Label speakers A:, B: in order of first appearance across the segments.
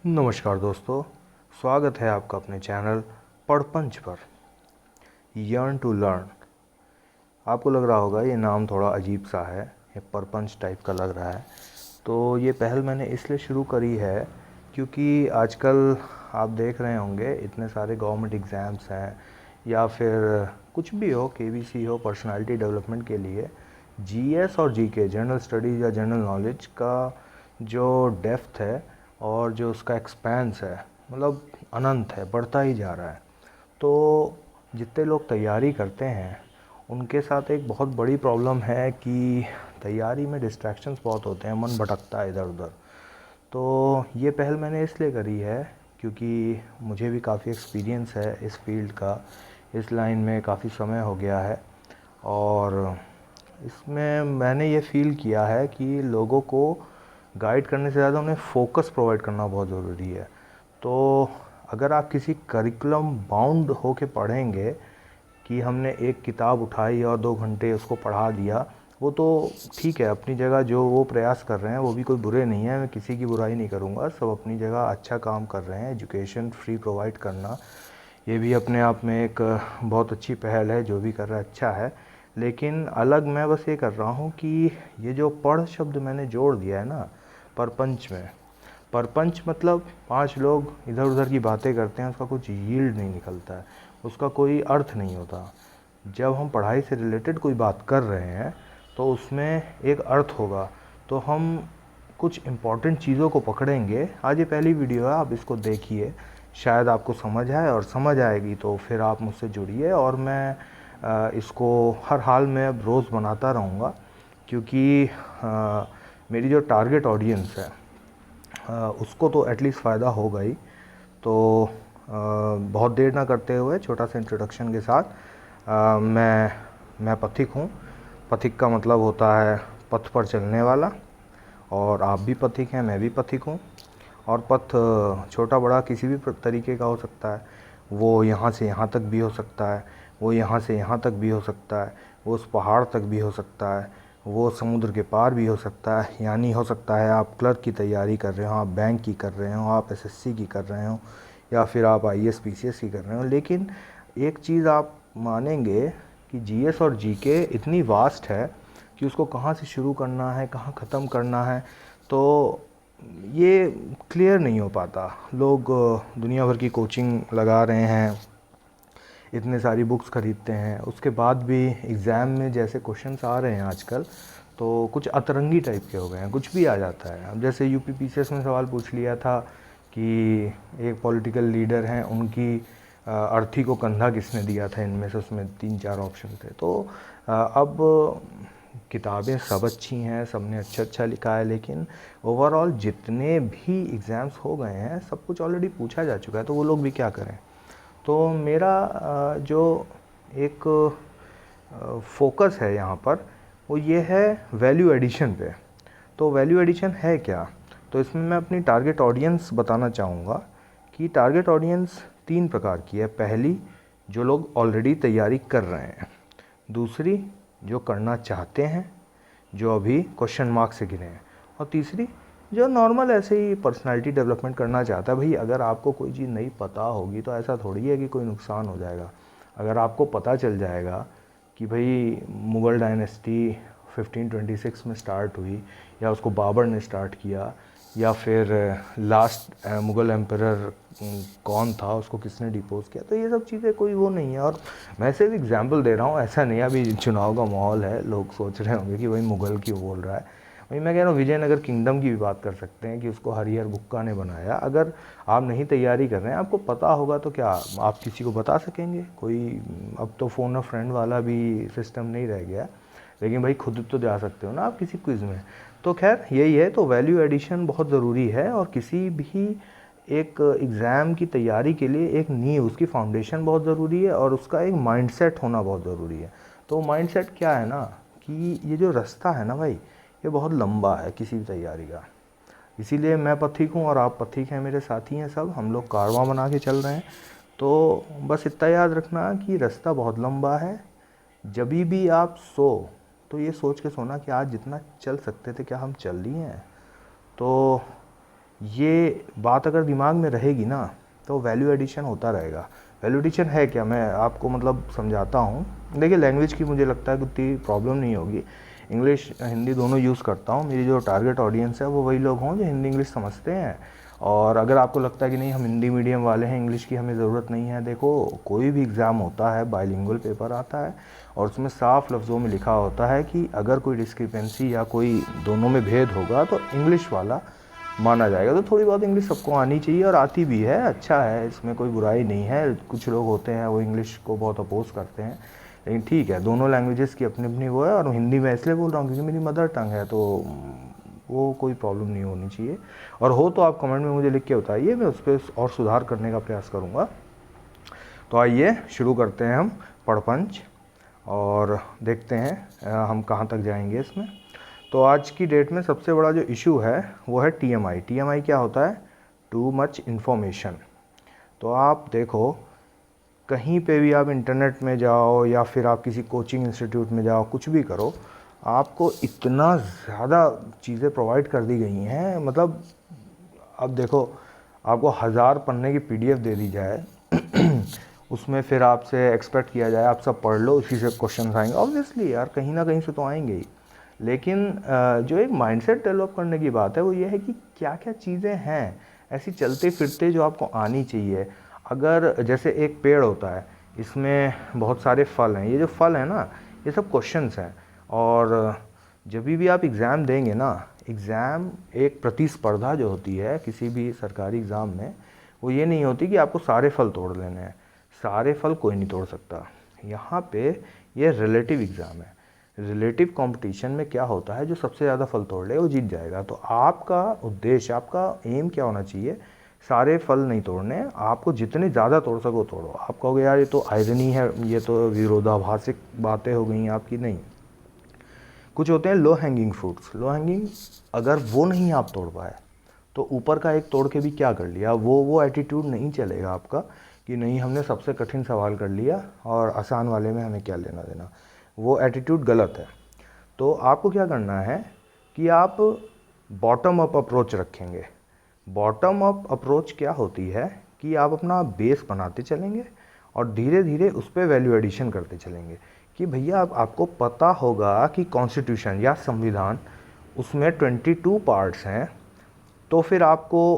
A: नमस्कार दोस्तों, स्वागत है आपका अपने चैनल पढ़पंच पर। Yearn to learn. आपको लग रहा होगा ये नाम थोड़ा अजीब सा है, ये परपंच टाइप का लग रहा है। तो ये पहल मैंने इसलिए शुरू करी है क्योंकि आजकल आप देख रहे होंगे इतने सारे गवर्नमेंट एग्ज़ाम्स हैं या फिर कुछ भी हो, केबीसी हो, पर्सनालिटी डेवलपमेंट के लिए जीएस और जीके, जनरल स्टडीज़ या जनरल नॉलेज का जो डेप्थ है और जो उसका एक्सपेंस है, मतलब अनंत है, बढ़ता ही जा रहा है। तो जितने लोग तैयारी करते हैं उनके साथ एक बहुत बड़ी प्रॉब्लम है कि तैयारी में डिस्ट्रैक्शंस बहुत होते हैं, मन भटकता है इधर उधर। तो ये पहल मैंने इसलिए करी है क्योंकि मुझे भी काफ़ी एक्सपीरियंस है इस फील्ड का, इस लाइन में काफ़ी समय हो गया है। और इसमें मैंने ये फ़ील किया है कि लोगों को गाइड करने से ज़्यादा उन्हें फ़ोकस प्रोवाइड करना बहुत ज़रूरी है। तो अगर आप किसी करिकुलम बाउंड होके पढ़ेंगे कि हमने एक किताब उठाई और 2 घंटे उसको पढ़ा दिया, वो तो ठीक है अपनी जगह, जो वो प्रयास कर रहे हैं वो भी कोई बुरे नहीं है, मैं किसी की बुराई नहीं करूँगा, सब अपनी जगह अच्छा काम कर रहे हैं। एजुकेशन फ्री प्रोवाइड करना ये भी अपने आप में एक बहुत अच्छी पहल है, जो भी कर रहा है अच्छा है। लेकिन अलग मैं बस ये कर रहा हूँ कि ये जो पढ़ शब्द मैंने जोड़ दिया है ना परपंच में, परपंच मतलब 5 लोग इधर उधर की बातें करते हैं, उसका कुछ यील्ड नहीं निकलता है, उसका कोई अर्थ नहीं होता। जब हम पढ़ाई से रिलेटेड कोई बात कर रहे हैं तो उसमें एक अर्थ होगा, तो हम कुछ इम्पॉर्टेंट चीज़ों को पकड़ेंगे। आज ये पहली वीडियो है, आप इसको देखिए, शायद आपको समझ आए, और समझ आएगी तो फिर आप मुझसे जुड़िए। और मैं इसको हर हाल में अब रोज़ बनाता रहूँगा क्योंकि मेरी जो टारगेट ऑडियंस है उसको तो एटलीस्ट फ़ायदा होगा ही। तो बहुत देर ना करते हुए छोटा सा इंट्रोडक्शन के साथ मैं पथिक हूँ। पथिक का मतलब होता है पथ पर चलने वाला, और आप भी पथिक हैं, मैं भी पथिक हूँ। और पथ छोटा बड़ा किसी भी तरीके का हो सकता है, वो यहाँ से यहाँ तक भी हो सकता है, वो यहाँ से यहाँ तक भी हो सकता है, वो उस पहाड़ तक भी हो सकता है, वो समुद्र के पार भी हो सकता है। यानी हो सकता है आप क्लर्क की तैयारी कर रहे हो, आप बैंक की कर रहे हो, आप एसएससी की कर रहे हो, या फिर आप आईएएस पीसीएस की कर रहे हो। लेकिन एक चीज़ आप मानेंगे कि जीएस और जीके इतनी वास्ट है कि उसको कहाँ से शुरू करना है, कहाँ ख़त्म करना है, तो ये क्लियर नहीं हो पाता। लोग दुनिया भर की कोचिंग लगा रहे हैं, इतने सारी बुक्स ख़रीदते हैं, उसके बाद भी एग्ज़ाम में जैसे क्वेश्चंस आ रहे हैं आजकल, तो कुछ अतरंगी टाइप के हो गए हैं, कुछ भी आ जाता है। अब जैसे यूपी पीसीएस में सवाल पूछ लिया था कि एक पॉलिटिकल लीडर हैं, उनकी अर्थी को कंधा किसने दिया था इनमें से, उसमें 3-4 ऑप्शन थे। तो अब किताबें सब अच्छी हैं, सब ने अच्छा अच्छा लिखा है, लेकिन ओवरऑल जितने भी एग्ज़ाम्स हो गए हैं सब कुछ ऑलरेडी पूछा जा चुका है, तो वो लोग भी क्या करें। तो मेरा जो एक फोकस है यहाँ पर वो ये है वैल्यू एडिशन पे। तो वैल्यू एडिशन है क्या, तो इसमें मैं अपनी टारगेट ऑडियंस बताना चाहूँगा कि टारगेट ऑडियंस 3 प्रकार की है। पहली, जो लोग ऑलरेडी तैयारी कर रहे हैं। दूसरी, जो करना चाहते हैं, जो अभी क्वेश्चन मार्क से घिरे हैं। और तीसरी, जो नॉर्मल ऐसे ही पर्सनालिटी डेवलपमेंट करना चाहता है। भाई अगर आपको कोई चीज़ नहीं पता होगी तो ऐसा थोड़ी है कि कोई नुकसान हो जाएगा। अगर आपको पता चल जाएगा कि भाई मुग़ल डायनेस्टी 1526 में स्टार्ट हुई, या उसको बाबर ने स्टार्ट किया, या फिर लास्ट मुग़ल एम्परर कौन था, उसको किसने डिपोज किया, तो ये सब चीज़ें कोई वो नहीं है। और मैं सिर्फ एग्जांपल दे रहा हूँ, ऐसा नहीं है अभी चुनाव का माहौल है, लोग सोच रहे होंगे कि भाई मुग़ल क्यों बोल रहा है। भाई मैं कह रहा हूँ विजयनगर किंगडम की भी बात कर सकते हैं कि उसको हरिहर बुक्का ने बनाया। अगर आप नहीं तैयारी कर रहे हैं, आपको पता होगा, तो क्या आप किसी को बता सकेंगे? कोई अब तो फ़ोन अ फ्रेंड वाला भी सिस्टम नहीं रह गया, लेकिन भाई खुद तो जा सकते हो ना आप किसी क्विज़ में। तो खैर यही है, तो वैल्यू एडिशन बहुत ज़रूरी है। और किसी भी एक एग्ज़ाम की तैयारी के लिए एक नींव, उसकी फाउंडेशन बहुत ज़रूरी है, और उसका एक माइंडसेट होना बहुत ज़रूरी है। तो माइंडसेट क्या है ना, कि ये जो रास्ता है ना भाई, ये बहुत लंबा है किसी भी तैयारी का। इसीलिए मैं पथिक हूँ और आप पथिक हैं, मेरे साथी हैं, सब हम लोग कारवां बना के चल रहे हैं। तो बस इतना याद रखना कि रास्ता बहुत लंबा है। जभी भी आप सो तो ये सोच के सोना कि आज जितना चल सकते थे क्या हम चल लिए हैं। तो ये बात अगर दिमाग में रहेगी ना तो वैल्यू एडिशन होता रहेगा। वैल्यू एडिशन है क्या, मैं आपको मतलब समझाता हूँ। देखिए लैंग्वेज की मुझे लगता है कि उतनी प्रॉब्लम नहीं होगी, इंग्लिश हिंदी दोनों यूज़ करता हूँ। मेरी जो टारगेट ऑडियंस है वो वही लोग हों जो हिंदी इंग्लिश समझते हैं। और अगर आपको लगता है कि नहीं हम हिंदी मीडियम वाले हैं, इंग्लिश की हमें ज़रूरत नहीं है, देखो कोई भी एग्ज़ाम होता है, बाइलिंगुअल पेपर आता है और उसमें साफ लफ्ज़ों में लिखा होता है कि अगर कोई डिस्क्रिपेंसी या कोई दोनों में भेद होगा तो इंग्लिश वाला माना जाएगा। तो थोड़ी बहुत इंग्लिश सबको आनी चाहिए और आती भी है, अच्छा है, इसमें कोई बुराई नहीं है। कुछ लोग होते हैं वो इंग्लिश को बहुत अपोज करते हैं, लेकिन ठीक है, दोनों लैंग्वेजेस की अपनी अपनी वो है। और हिंदी मैं इसलिए बोल रहा हूँ क्योंकि मेरी मदर टंग है, तो वो कोई प्रॉब्लम नहीं होनी चाहिए। और हो तो आप कमेंट में मुझे लिख के बताइए, मैं उस पर और सुधार करने का प्रयास करूँगा। तो आइए शुरू करते हैं हम पढ़पंच और देखते हैं हम कहाँ तक जाएंगे इसमें। तो आज की डेट में सबसे बड़ा जो इशू है वो है टीएमआई। टीएमआई क्या होता है? Too much information. तो आप देखो कहीं पे भी आप इंटरनेट में जाओ या फिर आप किसी कोचिंग इंस्टीट्यूट में जाओ, कुछ भी करो, आपको इतना ज़्यादा चीज़ें प्रोवाइड कर दी गई हैं। मतलब अब देखो आपको 1000 पन्ने की पीडीएफ दे दी जाए उसमें फिर आपसे एक्सपेक्ट किया जाए आप सब पढ़ लो, इसी से क्वेश्चन आएंगे। ऑब्वियसली यार कहीं ना कहीं से तो आएंगे ही, लेकिन जो एक माइंडसेट डेवलप करने की बात है वो ये है कि क्या क्या चीज़ें हैं ऐसी चलते फिरते जो आपको आनी चाहिए। अगर जैसे एक पेड़ होता है, इसमें बहुत सारे फल हैं, ये जो फल हैं ना ये सब क्वेश्चंस हैं। और जब भी आप एग्ज़ाम देंगे ना, एग्ज़ाम एक प्रतिस्पर्धा जो होती है किसी भी सरकारी एग्ज़ाम में, वो ये नहीं होती कि आपको सारे फल तोड़ लेने हैं। सारे फल कोई नहीं तोड़ सकता। यहाँ पे ये रिलेटिव एग्ज़ाम है। रिलेटिव कंपटीशन में क्या होता है, जो सबसे ज़्यादा फल तोड़ ले वो जीत जाएगा। तो आपका उद्देश्य, आपका एम क्या होना चाहिए? सारे फल नहीं तोड़ने, आपको जितने ज़्यादा तोड़ सको तोड़ो। आप कहोगे यार ये तो आयरनी है, ये तो विरोधाभासिक बातें हो गई आपकी। नहीं, कुछ होते हैं low hanging fruits. Low hanging अगर वो नहीं आप तोड़ पाए तो ऊपर का एक तोड़ के भी क्या कर लिया, वो एटीट्यूड नहीं चलेगा आपका कि नहीं हमने सबसे कठिन सवाल कर लिया और आसान वाले में हमें क्या लेना देना। वो एटीट्यूड गलत है। तो आपको क्या करना है कि आप बॉटम अप अप्रोच रखेंगे। बॉटम अप अप्रोच क्या होती है कि आप अपना बेस बनाते चलेंगे और धीरे धीरे उस पर वैल्यू एडिशन करते चलेंगे। कि भैया आपको पता होगा कि कॉन्स्टिट्यूशन या संविधान, उसमें 22 पार्ट्स हैं। तो फिर आपको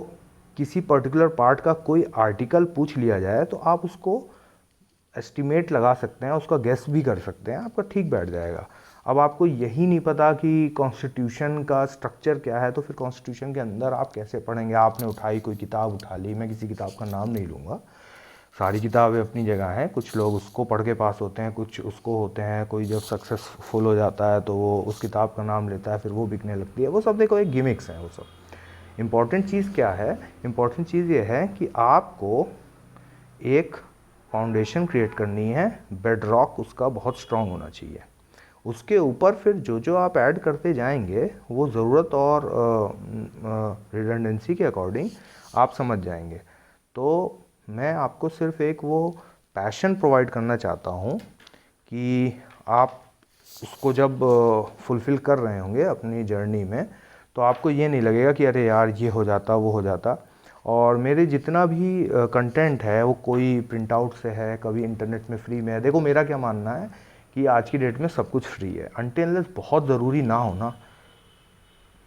A: किसी पर्टिकुलर पार्ट का कोई आर्टिकल पूछ लिया जाए तो आप उसको एस्टिमेट लगा सकते हैं, उसका गेस भी कर सकते हैं, आपका ठीक बैठ जाएगा। अब आपको यही नहीं पता कि कॉन्स्टिट्यूशन का स्ट्रक्चर क्या है, तो फिर कॉन्स्टिट्यूशन के अंदर आप कैसे पढ़ेंगे? आपने उठाई कोई किताब उठा ली, मैं किसी किताब का नाम नहीं लूँगा, सारी किताबें अपनी जगह हैं। कुछ लोग उसको पढ़ के पास होते हैं, कुछ उसको होते हैं। कोई जब सक्सेसफुल हो जाता है तो वो उस किताब का नाम लेता है, फिर वो बिकने लगती है। वो सब देखो एक गिमिक्स हैं वो सब। इम्पॉर्टेंट चीज़ क्या है? इम्पॉर्टेंट चीज़ ये है कि आपको एक फाउंडेशन क्रिएट करनी है, बेड रॉक उसका बहुत स्ट्रांग होना चाहिए। उसके ऊपर फिर जो जो आप ऐड करते जाएंगे वो ज़रूरत और रिडंडेंसी के अकॉर्डिंग आप समझ जाएंगे। तो मैं आपको सिर्फ एक वो पैशन प्रोवाइड करना चाहता हूँ कि आप उसको जब फुलफ़िल कर रहे होंगे अपनी जर्नी में, तो आपको ये नहीं लगेगा कि अरे यार ये हो जाता वो हो जाता। और मेरे जितना भी कंटेंट है वो कोई प्रिंट आउट से है, कभी इंटरनेट में फ्री में है। देखो मेरा क्या मानना है कि आज की डेट में सब कुछ फ्री है, अनटिल अनलेस बहुत ज़रूरी ना हो ना,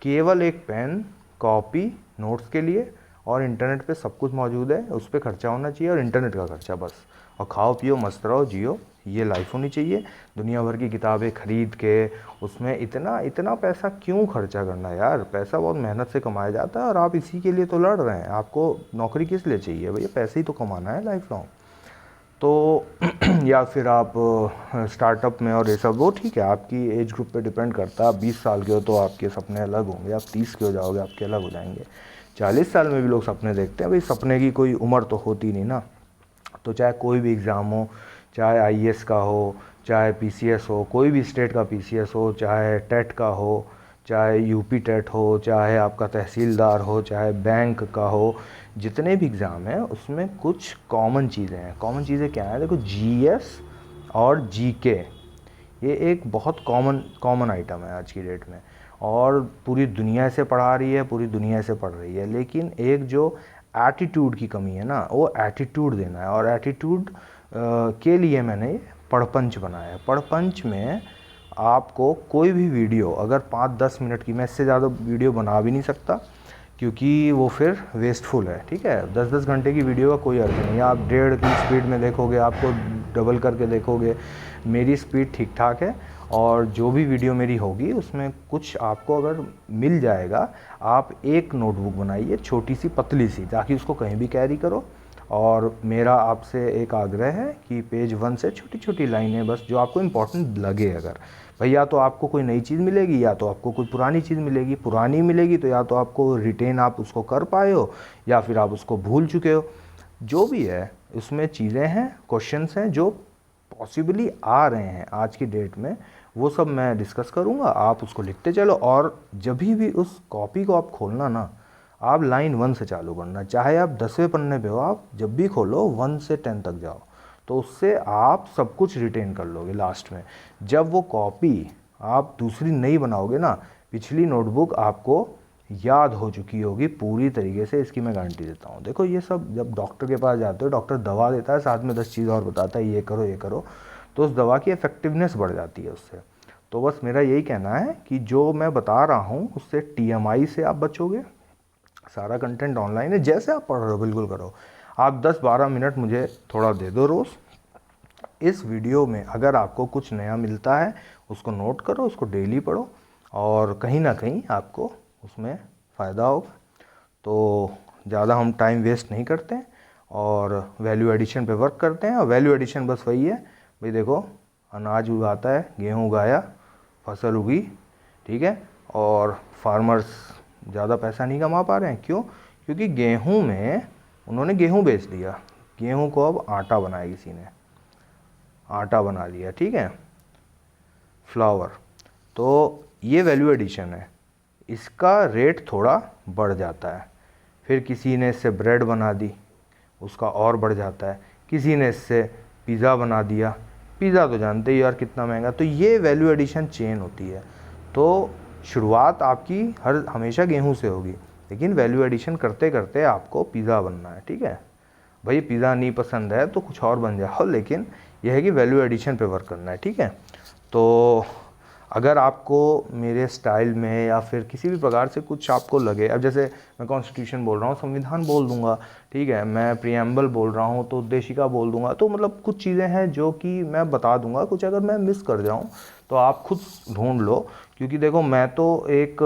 A: केवल एक पेन, कॉपी, नोट्स के लिए। और इंटरनेट पे सब कुछ मौजूद है, उस पर खर्चा होना चाहिए और इंटरनेट का खर्चा बस। और खाओ पियो मस्त रहो जियो, ये लाइफ होनी चाहिए। दुनिया भर की किताबें खरीद के उसमें इतना इतना पैसा क्यों खर्चा करना यार? पैसा बहुत मेहनत से कमाया जाता है और आप इसी के लिए तो लड़ रहे हैं। आपको नौकरी किस लिए चाहिए भैया? पैसे ही तो कमाना है लाइफ लॉन्ग। तो या फिर आप स्टार्टअप में और ये सब, वो ठीक है, आपकी एज ग्रुप पे डिपेंड करता है। आप 20 साल के हो तो आपके सपने अलग होंगे, आप 30 के हो जाओगे आपके अलग हो जाएंगे। 40 साल में भी लोग सपने देखते हैं, भाई सपने की कोई उम्र तो होती नहीं ना। तो चाहे कोई भी एग्ज़ाम हो, चाहे आईएएस का हो, चाहे पीसीएस हो, कोई भी स्टेट का पीसीएस हो, चाहे टेट का हो, चाहे यूपी टेट हो, चाहे आपका तहसीलदार हो, चाहे बैंक का हो, जितने भी एग्ज़ाम हैं उसमें कुछ कॉमन चीज़ें हैं। कॉमन चीज़ें क्या हैं? देखो जीएस और जीके, ये एक बहुत कॉमन आइटम है आज की डेट में। और पूरी दुनिया से पढ़ा रही है, पूरी दुनिया से पढ़ रही है, लेकिन एक जो एटीट्यूड की कमी है ना, वो एटीट्यूड देना है। और एटीट्यूड के लिए मैंने पढ़पंच बनाया है। पढ़पंच में आपको कोई भी वीडियो अगर 5-10 मिनट की, मैं इससे ज़्यादा वीडियो बना भी नहीं सकता क्योंकि वो फिर वेस्टफुल है, ठीक है। 10-10 घंटे की वीडियो का कोई अर्थ नहीं है। आप 1.5 की स्पीड में देखोगे, आपको डबल करके देखोगे। मेरी स्पीड ठीक ठाक है और जो भी वीडियो मेरी होगी उसमें कुछ आपको अगर मिल जाएगा, आप एक नोटबुक बनाइए छोटी सी पतली सी, ताकि उसको कहीं भी कैरी करो। और मेरा आपसे एक आग्रह है कि पेज 1 से छोटी छोटी लाइनें बस जो आपको इम्पोर्टेंट लगे, अगर भाई या तो आपको कोई नई चीज़ मिलेगी या तो आपको कोई पुरानी चीज़ मिलेगी। पुरानी मिलेगी तो या तो आपको रिटेन आप उसको कर पाए हो या फिर आप उसको भूल चुके हो। जो भी है उसमें चीज़ें हैं, क्वेश्चंस हैं जो पॉसिबली आ रहे हैं आज की डेट में, वो सब मैं डिस्कस करूँगा। आप उसको लिखते चलो और जब भी उस कॉपी को आप खोलना ना, आप लाइन 1 से चालू करना। चाहे आप 10वें पन्ने पे हो, आप जब भी खोलो 1 से 10 तक जाओ, तो उससे आप सब कुछ रिटेन कर लोगे। लास्ट में जब वो कॉपी आप दूसरी नई बनाओगे ना, पिछली नोटबुक आपको याद हो चुकी होगी पूरी तरीके से, इसकी मैं गारंटी देता हूँ। देखो ये सब जब डॉक्टर के पास जाते हो, डॉक्टर दवा देता है, साथ में 10 चीज़ और बताता है, ये करो ये करो, तो उस दवा की इफ़ेक्टिवनेस बढ़ जाती है उससे। तो बस मेरा यही कहना है कि जो मैं बता रहा हूँ उससे TMI से आप बचोगे। सारा कंटेंट ऑनलाइन है, जैसे आप पढ़ रहे हो बिल्कुल करो। आप 10-12 मिनट मुझे थोड़ा दे दो रोज़। इस वीडियो में अगर आपको कुछ नया मिलता है उसको नोट करो, उसको डेली पढ़ो और कहीं ना कहीं आपको उसमें फ़ायदा होगा। तो ज़्यादा हम टाइम वेस्ट नहीं करते हैं और वैल्यू एडिशन पे वर्क करते हैं। और वैल्यू एडिशन बस वही है भाई, देखो अनाज उगाता है, गेहूँ उगाया, फसल उगी, ठीक है, और फार्मर्स ज़्यादा पैसा नहीं कमा पा रहे हैं। क्यों? क्योंकि गेहूँ में उन्होंने गेहूँ बेच दिया, गेहूँ को अब आटा बनाया, किसी ने आटा बना लिया, ठीक है, फ्लावर। तो ये वैल्यू एडिशन है, इसका रेट थोड़ा बढ़ जाता है। फिर किसी ने इससे ब्रेड बना दी, उसका और बढ़ जाता है। किसी ने इससे पिज़्ज़ा बना दिया, पिज़्ज़ा तो जानते ही यार कितना महंगा। तो ये वैल्यू एडिशन चेन होती है। तो शुरुआत आपकी हमेशा गेहूं से होगी, लेकिन वैल्यू एडिशन करते करते आपको पिज़्ज़ा बनना है, ठीक है। भाई पिज़्ज़ा नहीं पसंद है तो कुछ और बन जाओ, लेकिन यह है कि वैल्यू एडिशन पे वर्क करना है, ठीक है। तो अगर आपको मेरे स्टाइल में या फिर किसी भी प्रकार से कुछ आपको लगे, अब जैसे मैं कॉन्स्टिट्यूशन बोल रहा हूँ, संविधान बोल दूंगा, ठीक है, मैं प्रीएम्बल बोल रहा हूँ तो उद्देशिका बोल दूंगा, तो मतलब कुछ चीज़ें हैं जो कि मैं बता दूंगा। कुछ अगर मैं मिस कर जाऊँ तो आप खुद ढूंढ लो, क्योंकि देखो मैं तो एक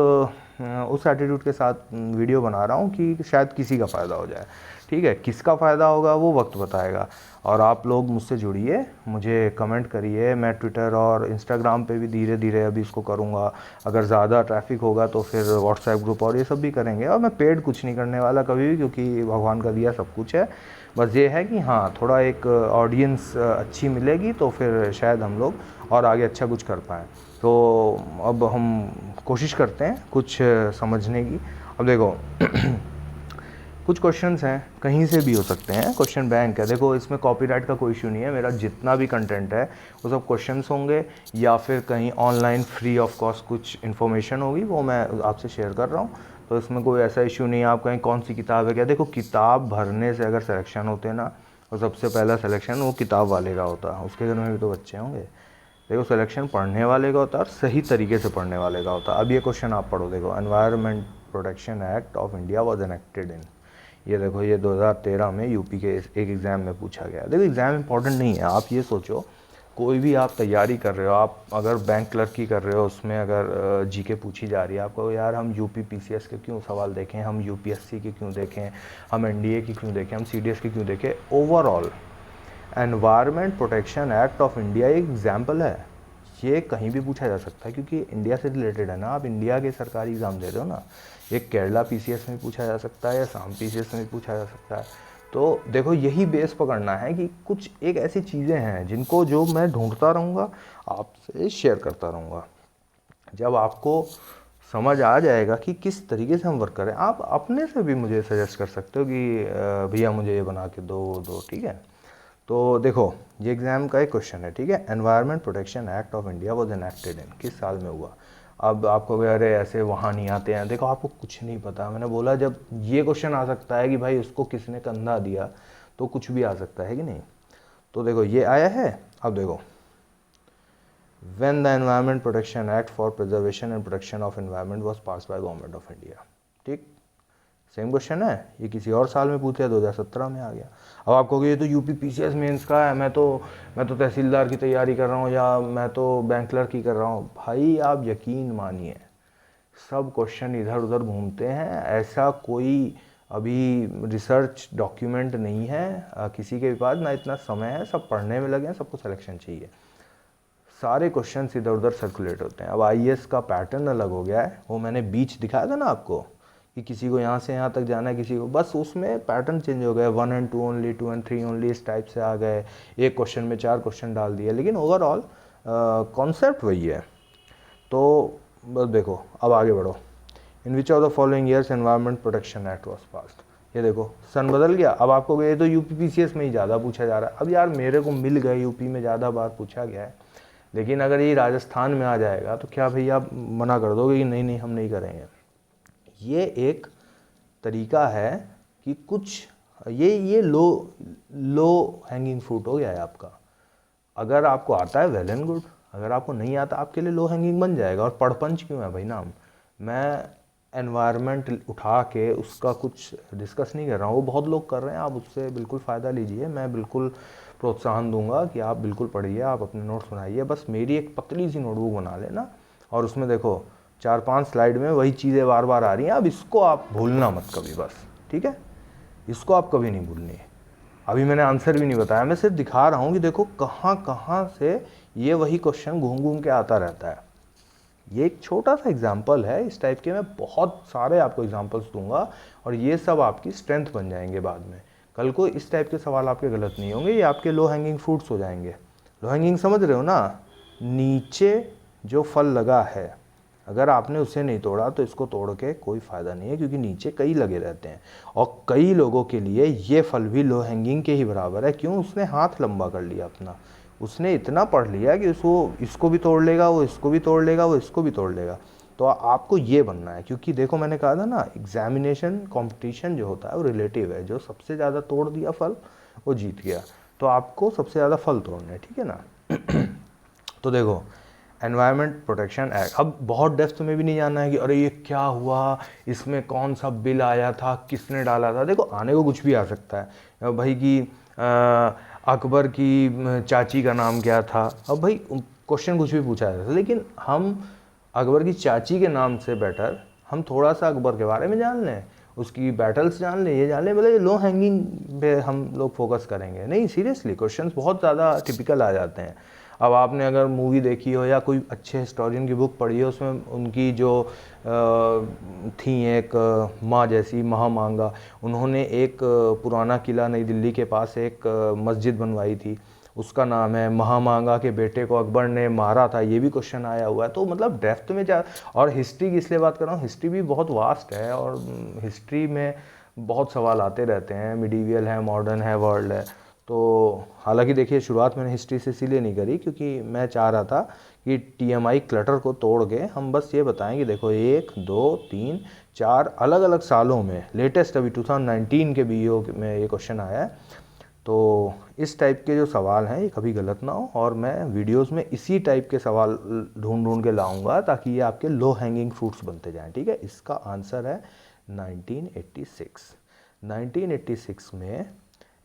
A: उस एटीट्यूड के साथ वीडियो बना रहा हूँ कि शायद किसी का फ़ायदा हो जाए, ठीक है। किसका फ़ायदा होगा वो वक्त बताएगा। और आप लोग मुझसे जुड़िए, मुझे कमेंट करिए। मैं ट्विटर और इंस्टाग्राम पे भी धीरे धीरे अभी इसको करूँगा। अगर ज़्यादा ट्रैफिक होगा तो फिर व्हाट्सएप ग्रुप और ये सब भी करेंगे। और मैं पेड कुछ नहीं करने वाला कभी भी, क्योंकि भगवान का दिया सब कुछ है। बस ये है कि हाँ, थोड़ा एक ऑडियंस अच्छी मिलेगी तो फिर शायद हम लोग और आगे अच्छा कुछ कर पाएँ। तो अब हम कोशिश करते हैं कुछ समझने की। अब देखो कुछ क्वेश्चंस हैं, कहीं से भी हो सकते हैं, क्वेश्चन बैंक है। देखो इसमें कॉपीराइट का कोई इशू नहीं है, मेरा जितना भी कंटेंट है वो सब क्वेश्चंस होंगे या फिर कहीं ऑनलाइन फ्री ऑफ कॉस्ट कुछ इन्फॉर्मेशन होगी, वो मैं आपसे शेयर कर रहा हूँ। तो इसमें कोई ऐसा इशू नहीं है। आप कहीं कौन सी किताब है क्या, देखो किताब भरने से अगर सिलेक्शन होते हैं ना, तो सबसे पहला सिलेक्शन वो किताब वाले का होता है। उसके घर में भी तो बच्चे होंगे। देखो सिलेक्शन पढ़ने वाले का होता है और सही तरीके से पढ़ने वाले का होता है। अब ये क्वेश्चन आप पढ़ो, देखो environment protection act of India was enacted इन, ये देखो ये 2013 में यूपी के एक एग्ज़ाम में पूछा गया। देखो एग्ज़ाम इंपॉर्टेंट नहीं है। आप ये सोचो, कोई भी आप तैयारी कर रहे हो, आप अगर बैंक क्लर्क की कर रहे हो, उसमें अगर जीके पूछी जा रही है, आपको यार हम यूपी पीसीएस के क्यों सवाल देखें, हम यूपीएससी के क्यों देखें, हम एनडीए की क्यों देखें, हम सीडीएस की क्यों देखें। Overall environment protection act of India एक एग्जाम्पल है। ये कहीं भी पूछा जा सकता है क्योंकि इंडिया से रिलेटेड है ना। आप इंडिया के सरकारी एग्ज़ाम दे रहे हो ना, एक केरला पीसीएस में पूछा जा सकता है या साम पीसीएस में पूछा जा सकता है। तो देखो यही बेस पकड़ना है कि कुछ एक ऐसी चीज़ें हैं जिनको जो मैं ढूंढता रहूँगा, आपसे शेयर करता रहूँगा। जब आपको समझ आ जाएगा कि किस तरीके से हम वर्क करें, आप अपने से भी मुझे सजेस्ट कर सकते हो कि भैया मुझे ये बना के दो, ठीक है। तो देखो ये एग्ज़ाम का एक क्वेश्चन है, ठीक है। Environment protection act of India was enacted इन, किस साल में हुआ? अब आपको अरे ऐसे वहाँ नहीं आते हैं, देखो आपको कुछ नहीं पता। मैंने बोला जब ये क्वेश्चन आ सकता है कि भाई उसको किसने कंधा दिया, तो कुछ भी आ सकता है कि नहीं। तो देखो ये आया है। अब देखो, when the environment protection act for preservation and protection of environment was passed by government of India. ठीक, सेम क्वेश्चन है, ये किसी और साल में पूछा, 2017 में आ गया। अब आप कहोगे ये तो यूपी पीसीएस मेंस का है, मैं तो तहसीलदार की तैयारी कर रहा हूँ या मैं तो बैंक क्लर्क की कर रहा हूँ। भाई आप यकीन मानिए सब क्वेश्चन इधर उधर घूमते हैं, ऐसा कोई अभी रिसर्च डॉक्यूमेंट नहीं है किसी के पास, ना इतना समय है, सब पढ़ने में लगे हैं, सबको सिलेक्शन चाहिए। सारे क्वेश्चन इधर उधर सर्कुलेट होते हैं। अब आईएएस का पैटर्न अलग हो गया है, वो मैंने बीच दिखाया था ना आपको कि किसी को यहाँ से यहाँ तक जाना है, किसी को, बस उसमें पैटर्न चेंज हो गया, 1 and 2 ओनली, 2 and 3 ओनली, इस टाइप से आ गए। एक क्वेश्चन में 4 क्वेश्चन डाल दिए, लेकिन ओवरऑल कॉन्सेप्ट वही है। तो बस देखो, अब आगे बढ़ो। In which of the following years environment protection act was passed. ये देखो सन बदल गया। अब आपको ये तो यूपी पीसीएस में ही ज़्यादा पूछा जा रहा है। अब यार मेरे को मिल गए, यूपी में ज़्यादा बार पूछा गया है, लेकिन अगर ये राजस्थान में आ जाएगा तो क्या भैया आप मना कर दोगे कि नहीं नहीं हम नहीं करेंगे। ये एक तरीका है कि कुछ ये लो हैंगिंग फ्रूट हो गया है आपका। अगर आपको आता है वेल एंड गुड, अगर आपको नहीं आता आपके लिए लो हैंगिंग बन जाएगा। और पड़पंच क्यों है भाई नाम, मैं एनवायरनमेंट उठा के उसका कुछ डिस्कस नहीं कर रहा हूँ, वो बहुत लोग कर रहे हैं, आप उससे बिल्कुल फ़ायदा लीजिए। मैं बिल्कुल प्रोत्साहन दूंगा कि आप बिल्कुल पढ़िए, आप अपने नोट्स बनाइए, बस मेरी एक पतली सी नोटबुक बना लेना और उसमें देखो 4-5 स्लाइड में वही चीज़ें बार बार आ रही हैं। अब इसको आप भूलना मत कभी, बस ठीक है, इसको आप कभी नहीं भूलनी है। अभी मैंने आंसर भी नहीं बताया, मैं सिर्फ दिखा रहा हूँ कि देखो कहाँ कहाँ से ये वही क्वेश्चन घूम घूम के आता रहता है। ये एक छोटा सा एग्जाम्पल है, इस टाइप के मैं बहुत सारे आपको एग्जाम्पल्स दूंगा और ये सब आपकी स्ट्रेंथ बन जाएंगे बाद में। कल को इस टाइप के सवाल आपके गलत नहीं होंगे, ये आपके लो हैंगिंग फ्रूट्स हो जाएंगे। लो हैंगिंग समझ रहे हो ना, नीचे जो फल लगा है अगर आपने उसे नहीं तोड़ा तो इसको तोड़ के कोई फ़ायदा नहीं है, क्योंकि नीचे कई लगे रहते हैं और कई लोगों के लिए ये फल भी लो हैंगिंग के ही बराबर है। क्यों, उसने हाथ लंबा कर लिया अपना, उसने इतना पढ़ लिया कि इसको भी तोड़ लेगा, वो इसको भी तोड़ लेगा, वो इसको भी तोड़ लेगा। तो आपको ये बनना है, क्योंकि देखो मैंने कहा था ना एग्जामिनेशन कंपटीशन जो होता है वो रिलेटिव है, जो सबसे ज़्यादा तोड़ दिया फल वो जीत गया। तो आपको सबसे ज़्यादा फल तोड़ने, ठीक है ना। तो देखो एनवायरनमेंट प्रोटेक्शन एक्ट, अब बहुत डेप्थ में भी नहीं जाना है कि अरे ये क्या हुआ, इसमें कौन सा बिल आया था, किसने डाला था। देखो आने को कुछ भी आ सकता है भाई कि अकबर की चाची का नाम क्या था। अब भाई क्वेश्चन कुछ भी पूछा जाता है, लेकिन हम अकबर की चाची के नाम से बेटर हम थोड़ा सा अकबर के बारे में जान लें, उसकी बैटल्स जान लें, ये जान लें, मतलब ये लो हैंगिंग पे हम लोग फोकस करेंगे नहीं। सीरियसली क्वेश्चंस बहुत ज़्यादा टिपिकल आ जाते हैं। अब आपने अगर मूवी देखी हो या कोई अच्छे हिस्टोरियन की बुक पढ़ी हो, उसमें उनकी जो थी एक माँ जैसी महामांगा, उन्होंने एक पुराना किला नई दिल्ली के पास एक मस्जिद बनवाई थी, उसका नाम है महामांगा के बेटे को अकबर ने मारा था। ये भी क्वेश्चन आया हुआ है। तो मतलब डेप्थ में जा, और हिस्ट्री की इसलिए बात कर रहा हूँ, हिस्ट्री भी बहुत वास्ट है और हिस्ट्री में बहुत सवाल आते रहते हैं, मिडीवियल है, मॉडर्न है, वर्ल्ड है। तो हालांकि देखिए शुरुआत मैंने हिस्ट्री से इसीलिए नहीं करी क्योंकि मैं चाह रहा था कि टीएमआई क्लटर को तोड़ के हम बस ये बताएं कि देखो 1, 2, 3, 4 अलग अलग सालों में, लेटेस्ट अभी 2019 के बीओ में ये क्वेश्चन आया है। तो इस टाइप के जो सवाल हैं ये कभी गलत ना हो, और मैं वीडियोस में इसी टाइप के सवाल ढूंढ ढूंढ के लाऊंगा ताकि ये आपके लो हैंगिंग फ्रूट्स बनते जाएं। ठीक है, इसका आंसर है 1986। 1986 में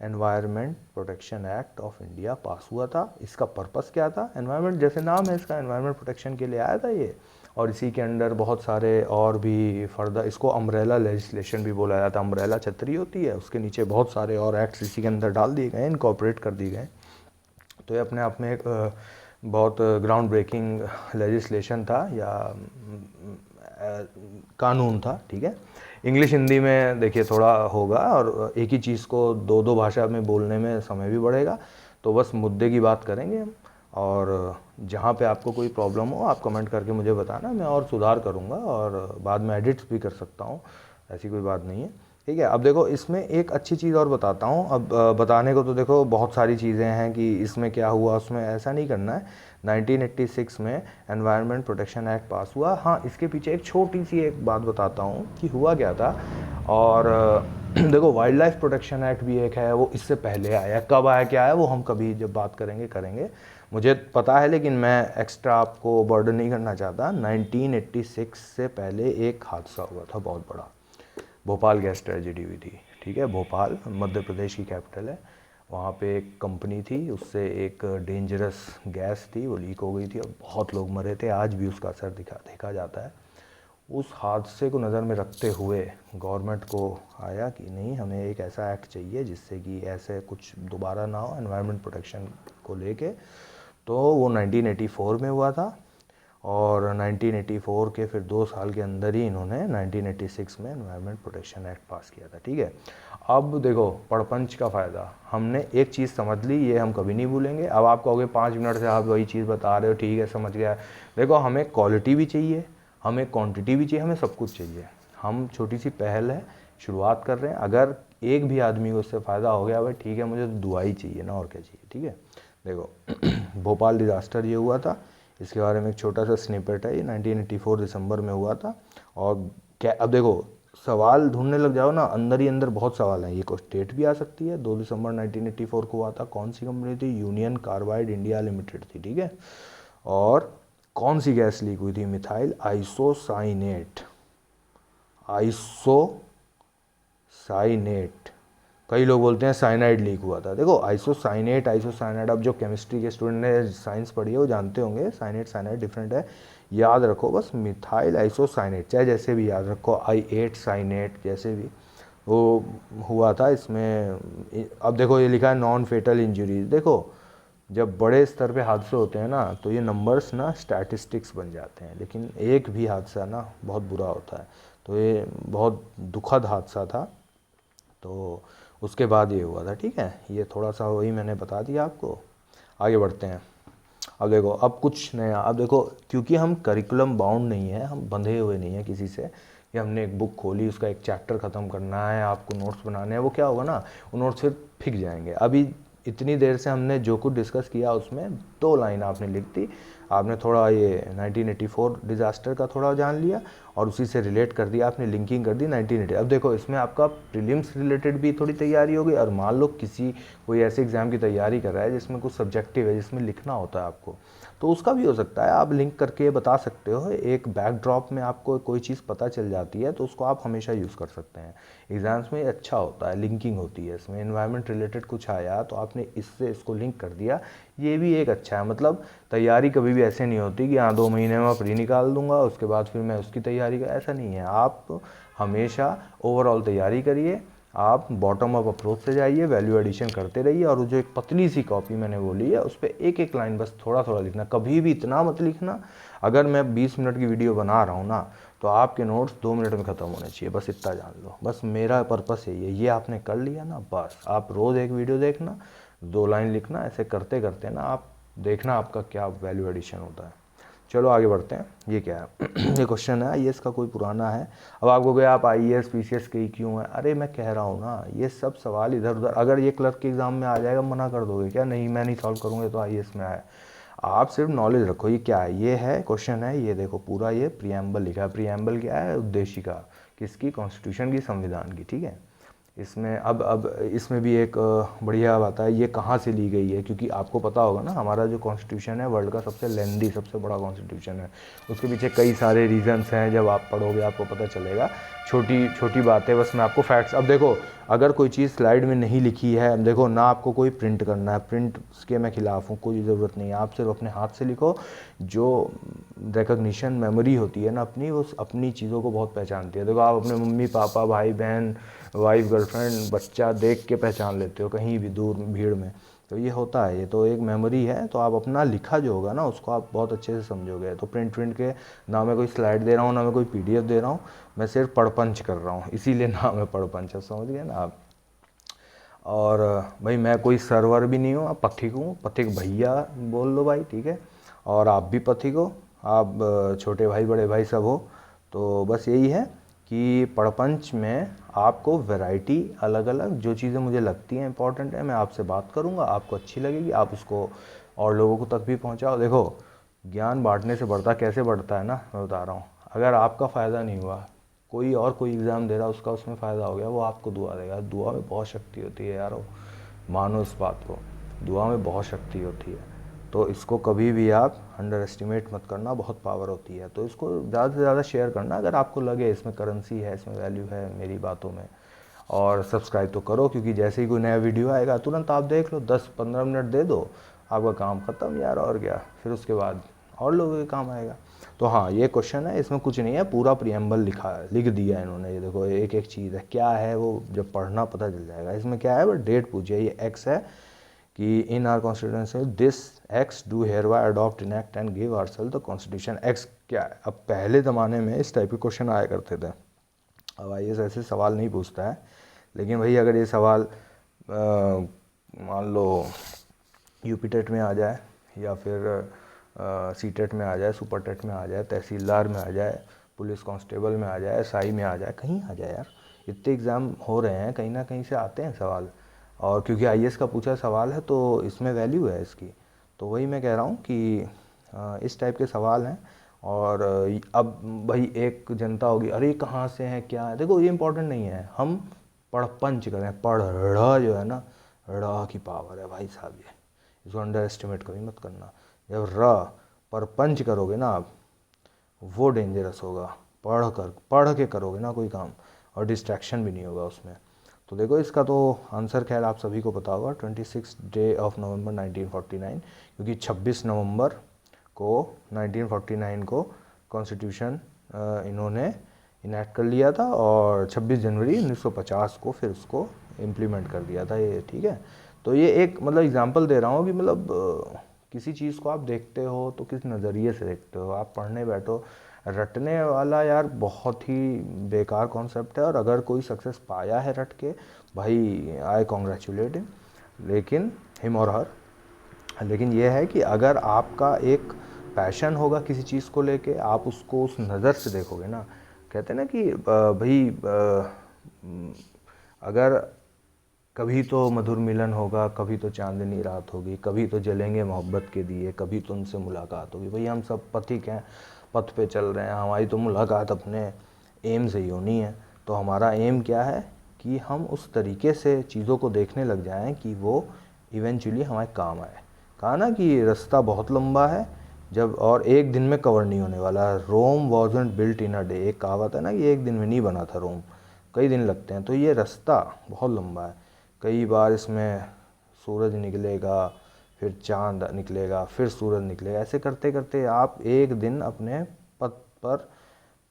A: environment protection act of India pass हुआ था। इसका पर्पस क्या था, एनवायरनमेंट जैसे नाम है इसका, एनवायरनमेंट प्रोटेक्शन के लिए आया था ये। और इसी के अंडर बहुत सारे और भी फर्दर, इसको अम्ब्रेला लेजिस्लेशन भी बोला जाता है। अम्ब्रेला छतरी होती है, उसके नीचे बहुत सारे और एक्ट्स इसी के अंदर डाल दिए गए, इनकॉर्पोरेट कर दिए गए। तो ये अपने आप में एक बहुत ग्राउंड ब्रेकिंग लेजिस्लेशन था या कानून था। ठीक है, इंग्लिश हिंदी में देखिए थोड़ा होगा और एक ही चीज़ को दो दो भाषा में बोलने में समय भी बढ़ेगा। तो बस मुद्दे की बात करेंगे हम, और जहाँ पे आपको कोई प्रॉब्लम हो आप कमेंट करके मुझे बताना, मैं और सुधार करूँगा और बाद में एडिट्स भी कर सकता हूँ, ऐसी कोई बात नहीं है। ठीक है। अब देखो इसमें एक अच्छी चीज़ और बताता हूँ। अब बताने को तो देखो बहुत सारी चीज़ें हैं कि इसमें क्या हुआ, उसमें ऐसा नहीं करना है। 1986 में एनवायरनमेंट प्रोटेक्शन एक्ट पास हुआ। हाँ, इसके पीछे एक छोटी सी एक बात बताता हूँ कि हुआ क्या था। और देखो वाइल्ड लाइफ प्रोटेक्शन एक्ट भी एक है, वो इससे पहले आया। कब आया क्या है वो हम कभी जब बात करेंगे करेंगे, मुझे पता है, लेकिन मैं एक्स्ट्रा आपको बर्डन नहीं करना चाहता। 1986 से पहले एक हादसा हुआ था बहुत बड़ा, भोपाल गैस ट्रेजेडी हुई थी। ठीक है, भोपाल मध्य प्रदेश की कैपिटल है। वहाँ पे एक कंपनी थी, उससे एक डेंजरस गैस थी, वो लीक हो गई थी और बहुत लोग मरे थे। आज भी उसका असर देखा जाता है। उस हादसे को नज़र में रखते हुए गवर्नमेंट को आया कि नहीं, हमें एक ऐसा एक्ट चाहिए जिससे कि ऐसे कुछ दोबारा ना हो एनवायरनमेंट प्रोटेक्शन को लेके। तो वो 1984 में हुआ था और 1984 के फिर 2 साल के अंदर ही इन्होंने 1986 में एनवायरनमेंट प्रोटेक्शन एक्ट पास किया था। ठीक है, अब देखो पड़पंच का फ़ायदा, हमने एक चीज़ समझ ली, ये हम कभी नहीं भूलेंगे। अब आप कहोगे 5 मिनट से आप वही चीज़ बता रहे हो, ठीक है समझ गया। देखो हमें क्वालिटी भी चाहिए, हमें क्वांटिटी भी चाहिए, हमें सब कुछ चाहिए। हम छोटी सी पहल है, शुरुआत कर रहे हैं। अगर एक भी आदमी को उससे फ़ायदा हो गया भाई ठीक है, मुझे तो दुआ ही चाहिए ना, और क्या चाहिए। ठीक है, देखो भोपाल डिज़ास्टर ये हुआ था, इसके बारे में एक छोटा सा स्निपेट है। ये 1984 दिसंबर में हुआ था। और क्या, अब देखो सवाल ढूंढने लग जाओ ना, अंदर ही अंदर बहुत सवाल हैं। ये कोई डेट भी आ सकती है। 2 दिसंबर 1984 को हुआ था। कौन सी कंपनी थी? यूनियन कार्बाइड इंडिया लिमिटेड थी। ठीक है, और कौन सी गैस लीक हुई थी? Methyl isocyanate, isocyanate. कई लोग बोलते हैं साइनाइड लीक हुआ था। देखो आइसोसाइनेट, आइसोसाइनाइड, अब जो केमिस्ट्री के स्टूडेंट ने साइंस पढ़ी है वो जानते होंगे, साइनेट साइनाइड डिफरेंट है। याद रखो बस, मिथाइल आइसोसाइनेट, चाहे जैसे भी याद रखो, I8 साइनेट, जैसे भी वो हुआ था इसमें। अब देखो ये लिखा है नॉन फेटल इंजरीज। देखो जब बड़े स्तर पे हादसे होते हैं ना तो ये नंबर्स ना स्टैटिस्टिक्स बन जाते हैं, लेकिन एक भी हादसा ना बहुत बुरा होता है। तो ये बहुत दुखद हादसा था, तो उसके बाद ये हुआ था। ठीक है, ये थोड़ा सा वही मैंने बता दिया आपको। आगे बढ़ते हैं। अब देखो अब कुछ नया। अब देखो क्योंकि हम करिकुलम बाउंड नहीं है, हम बंधे हुए नहीं है किसी से कि हमने एक बुक खोली उसका एक चैप्टर ख़त्म करना है, आपको नोट्स बनाने हैं, वो क्या होगा ना, वो नोट्स फिर फिक जाएंगे। अभी इतनी देर से हमने जो कुछ डिस्कस किया उसमें 2 लाइन आपने लिख दी, आपने थोड़ा ये 1984 डिज़ास्टर का थोड़ा जान लिया और उसी से रिलेट कर दिया, आपने लिंकिंग कर दी 1980। अब देखो इसमें आपका प्रीलिम्स रिलेटेड भी थोड़ी तैयारी होगी। और मान लो कोई ऐसे एग्ज़ाम की तैयारी कर रहा है जिसमें कुछ सब्जेक्टिव है, जिसमें लिखना होता है आपको, तो उसका भी हो सकता है। आप लिंक करके बता सकते हो। एक बैकड्रॉप में आपको कोई चीज़ पता चल जाती है तो उसको आप हमेशा यूज़ कर सकते हैं। एग्ज़ाम्स में अच्छा होता है, लिंकिंग होती है इसमें। एनवायरनमेंट रिलेटेड कुछ आया तो आपने इससे इसको लिंक कर दिया, ये भी एक अच्छा है। मतलब तैयारी कभी भी ऐसे नहीं होती कि हाँ 2 महीने में प्री निकाल दूंगा उसके बाद फिर मैं उसकी तैयारी का, ऐसा नहीं है। आप हमेशा ओवरऑल तैयारी करिए, आप बॉटम अप अप्रोच से जाइए, वैल्यू एडिशन करते रहिए। और जो एक पतली सी कॉपी मैंने बोली है उस पर एक एक लाइन बस थोड़ा थोड़ा लिखना, कभी भी इतना मत लिखना। अगर मैं 20 मिनट की वीडियो बना रहा हूँ ना तो आपके नोट्स 2 मिनट में ख़त्म होने चाहिए, बस इतना जान लो। बस मेरा पर्पस यही है। ये आपने कर लिया ना, बस आप रोज़ एक वीडियो देखना, 2 लाइन लिखना, ऐसे करते करते ना आप देखना आपका क्या वैल्यू एडिशन होता है। चलो आगे बढ़ते हैं। ये क्या है? ये क्वेश्चन है IAS का, कोई पुराना है। अब आपको गया आप IAS PCS के क्यों है? अरे मैं कह रहा हूँ ना, ये सब सवाल इधर उधर, अगर ये क्लर्क के एग्जाम में आ जाएगा मना कर दोगे क्या? नहीं मैं नहीं सॉल्व करूँगा तो IAS में आए। आप सिर्फ नॉलेज रखो। ये क्या है? ये है क्वेश्चन है, ये देखो पूरा ये प्रीएम्बल लिखा है। प्रीएम्बल क्या है? उद्देशिका, किसकी? कॉन्स्टिट्यूशन की, संविधान की। ठीक है, इसमें अब इसमें भी एक बढ़िया बात है, ये कहाँ से ली गई है। क्योंकि आपको पता होगा ना हमारा जो कॉन्स्टिट्यूशन है वर्ल्ड का सबसे लेंदी, सबसे बड़ा कॉन्स्टिट्यूशन है। उसके पीछे कई सारे रीजंस हैं, जब आप पढ़ोगे आपको पता चलेगा। छोटी छोटी बातें बस मैं आपको फैक्ट्स। अब देखो अगर कोई चीज़ स्लाइड में नहीं लिखी है, अब देखो ना आपको कोई प्रिंट करना है, प्रिंट के मैं खिलाफ हूँ, कोई ज़रूरत नहीं है। आप सिर्फ अपने हाथ से लिखो। जो रिकग्निशन मेमोरी होती है ना अपनी, वो अपनी चीज़ों को बहुत पहचानती है। देखो आप अपने मम्मी पापा भाई बहन वाइफ गर्लफ्रेंड बच्चा देख के पहचान लेते हो कहीं भी दूर भीड़ में, तो ये होता है। ये तो एक मेमोरी है। तो आप अपना लिखा जो होगा ना उसको आप बहुत अच्छे से समझोगे। तो प्रिंट के ना मैं कोई स्लाइड दे रहा हूँ ना मैं कोई PDF दे रहा हूँ, मैं सिर्फ पढ़पंच कर रहा हूँ, इसीलिए नाम है पढ़पंच। समझ गए ना आप? और भाई मैं कोई सर्वर भी नहीं हूँ, आप पथिक हूँ, पथिक भैया बोल लो भाई, ठीक है। और आप भी पथिक हो, आप छोटे भाई बड़े भाई सब हो। तो बस यही है कि पड़पंच में आपको वैरायटी अलग अलग जो चीज़ें मुझे लगती हैं इंपॉर्टेंट है मैं आपसे बात करूँगा, आपको अच्छी लगेगी, आप उसको और लोगों को तक भी पहुँचाओ। देखो ज्ञान बांटने से बढ़ता कैसे बढ़ता है ना, मैं बता रहा हूँ। अगर आपका फ़ायदा नहीं हुआ, कोई एग्ज़ाम दे रहा उसका उसमें फ़ायदा हो गया, वो आपको दुआ देगा। दुआ में बहुत शक्ति होती है यारो, मानो इस बात को, दुआ में बहुत शक्ति होती है। तो इसको कभी भी आप अंडर एस्टिमेट मत करना, बहुत पावर होती है। तो इसको ज़्यादा से ज़्यादा शेयर करना अगर आपको लगे इसमें करेंसी है, इसमें वैल्यू है मेरी बातों में। और सब्सक्राइब तो करो, क्योंकि जैसे ही कोई नया वीडियो आएगा तुरंत आप देख लो, 10-15 मिनट दे दो, आपका काम ख़त्म यार। और क्या, फिर उसके बाद और लोगों के काम आएगा। तो हाँ, ये क्वेश्चन है, इसमें कुछ नहीं है, पूरा प्रियम्बल लिख दिया है इन्होंने। ये देखो एक एक चीज़ है, क्या है वो जब पढ़ना पता चल जाएगा। इसमें क्या है, वो डेट पूछी है, ये एक्स है कि in our Constitution this x do hereby adopt enact and give our self the Constitution. X क्या है। अब पहले ज़माने में इस टाइप के क्वेश्चन आया करते थे। अब आईएएस ऐसे सवाल नहीं पूछता है, लेकिन भाई अगर ये सवाल मान लो यूपी टेट में आ जाए, या फिर सी टेट में आ जाए, सुपर टेट में आ जाए, तहसीलदार में आ जाए, पुलिस कांस्टेबल में आ जाए, एसआई में आ जाए, कहीं आ जाए यार, इतने एग्ज़ाम हो रहे हैं, कहीं ना कहीं से आते हैं सवाल। और क्योंकि आईएएस का पूछा सवाल है तो इसमें वैल्यू है इसकी। तो वही मैं कह रहा हूँ कि इस टाइप के सवाल हैं। और अब भाई एक जनता होगी, अरे कहाँ से हैं क्या है, देखो ये इंपॉर्टेंट नहीं है, हम पंच करें, पढ़ ढ़ जो है ना, ढ़ की पावर है भाई साहब, ये इसको अंडर एस्टिमेट कभी मत करना। जब र पर पंच करोगे ना आप, वो डेंजरस होगा। पढ़ के करोगे ना कोई काम, और डिस्ट्रैक्शन भी नहीं होगा उसमें। तो देखो इसका तो आंसर खैर आप सभी को पता होगा, 26 डे ऑफ नवंबर 1949, क्योंकि 26 नवंबर को 1949 को कॉन्स्टिट्यूशन इन्होंने इनैक्ट कर लिया था, और 26 जनवरी 1950 को फिर उसको इम्प्लीमेंट कर दिया था ये, ठीक है। तो ये एक मतलब एग्जांपल दे रहा हूँ कि मतलब किसी चीज़ को आप देखते हो तो किस नज़रिए से देखते हो। आप पढ़ने बैठो, रटने वाला यार बहुत ही बेकार कॉन्सेप्ट है। और अगर कोई सक्सेस पाया है रट के, भाई आई कॉन्ग्रेचुलेट हिम, लेकिन हिम और हर। लेकिन यह है कि अगर आपका एक पैशन होगा किसी चीज़ को लेके, आप उसको उस नज़र से देखोगे ना, कहते हैं ना कि भाई अगर कभी तो मधुर मिलन होगा, कभी तो चांदनी रात होगी, कभी तो जलेंगे मोहब्बत के दिए, कभी तो उनसे मुलाकात होगी। भाई हम सब पथिक हैं, पथ पे चल रहे हैं, हमारी तो मुलाकात अपने एम से ही होनी है। तो हमारा एम क्या है कि हम उस तरीके से चीज़ों को देखने लग जाएं कि वो इवेंचुअली हमारे काम आए। कहा ना कि रास्ता बहुत लंबा है जब, और एक दिन में कवर नहीं होने वाला। Rome wasn't built in a day, एक कहावत है ना कि एक दिन में नहीं बना था रोम, कई दिन लगते हैं। तो ये रास्ता बहुत लंबा है, कई बार इसमें सूरज निकलेगा, फिर चांद निकलेगा, फिर सूरज निकलेगा, ऐसे करते करते आप एक दिन अपने पथ पर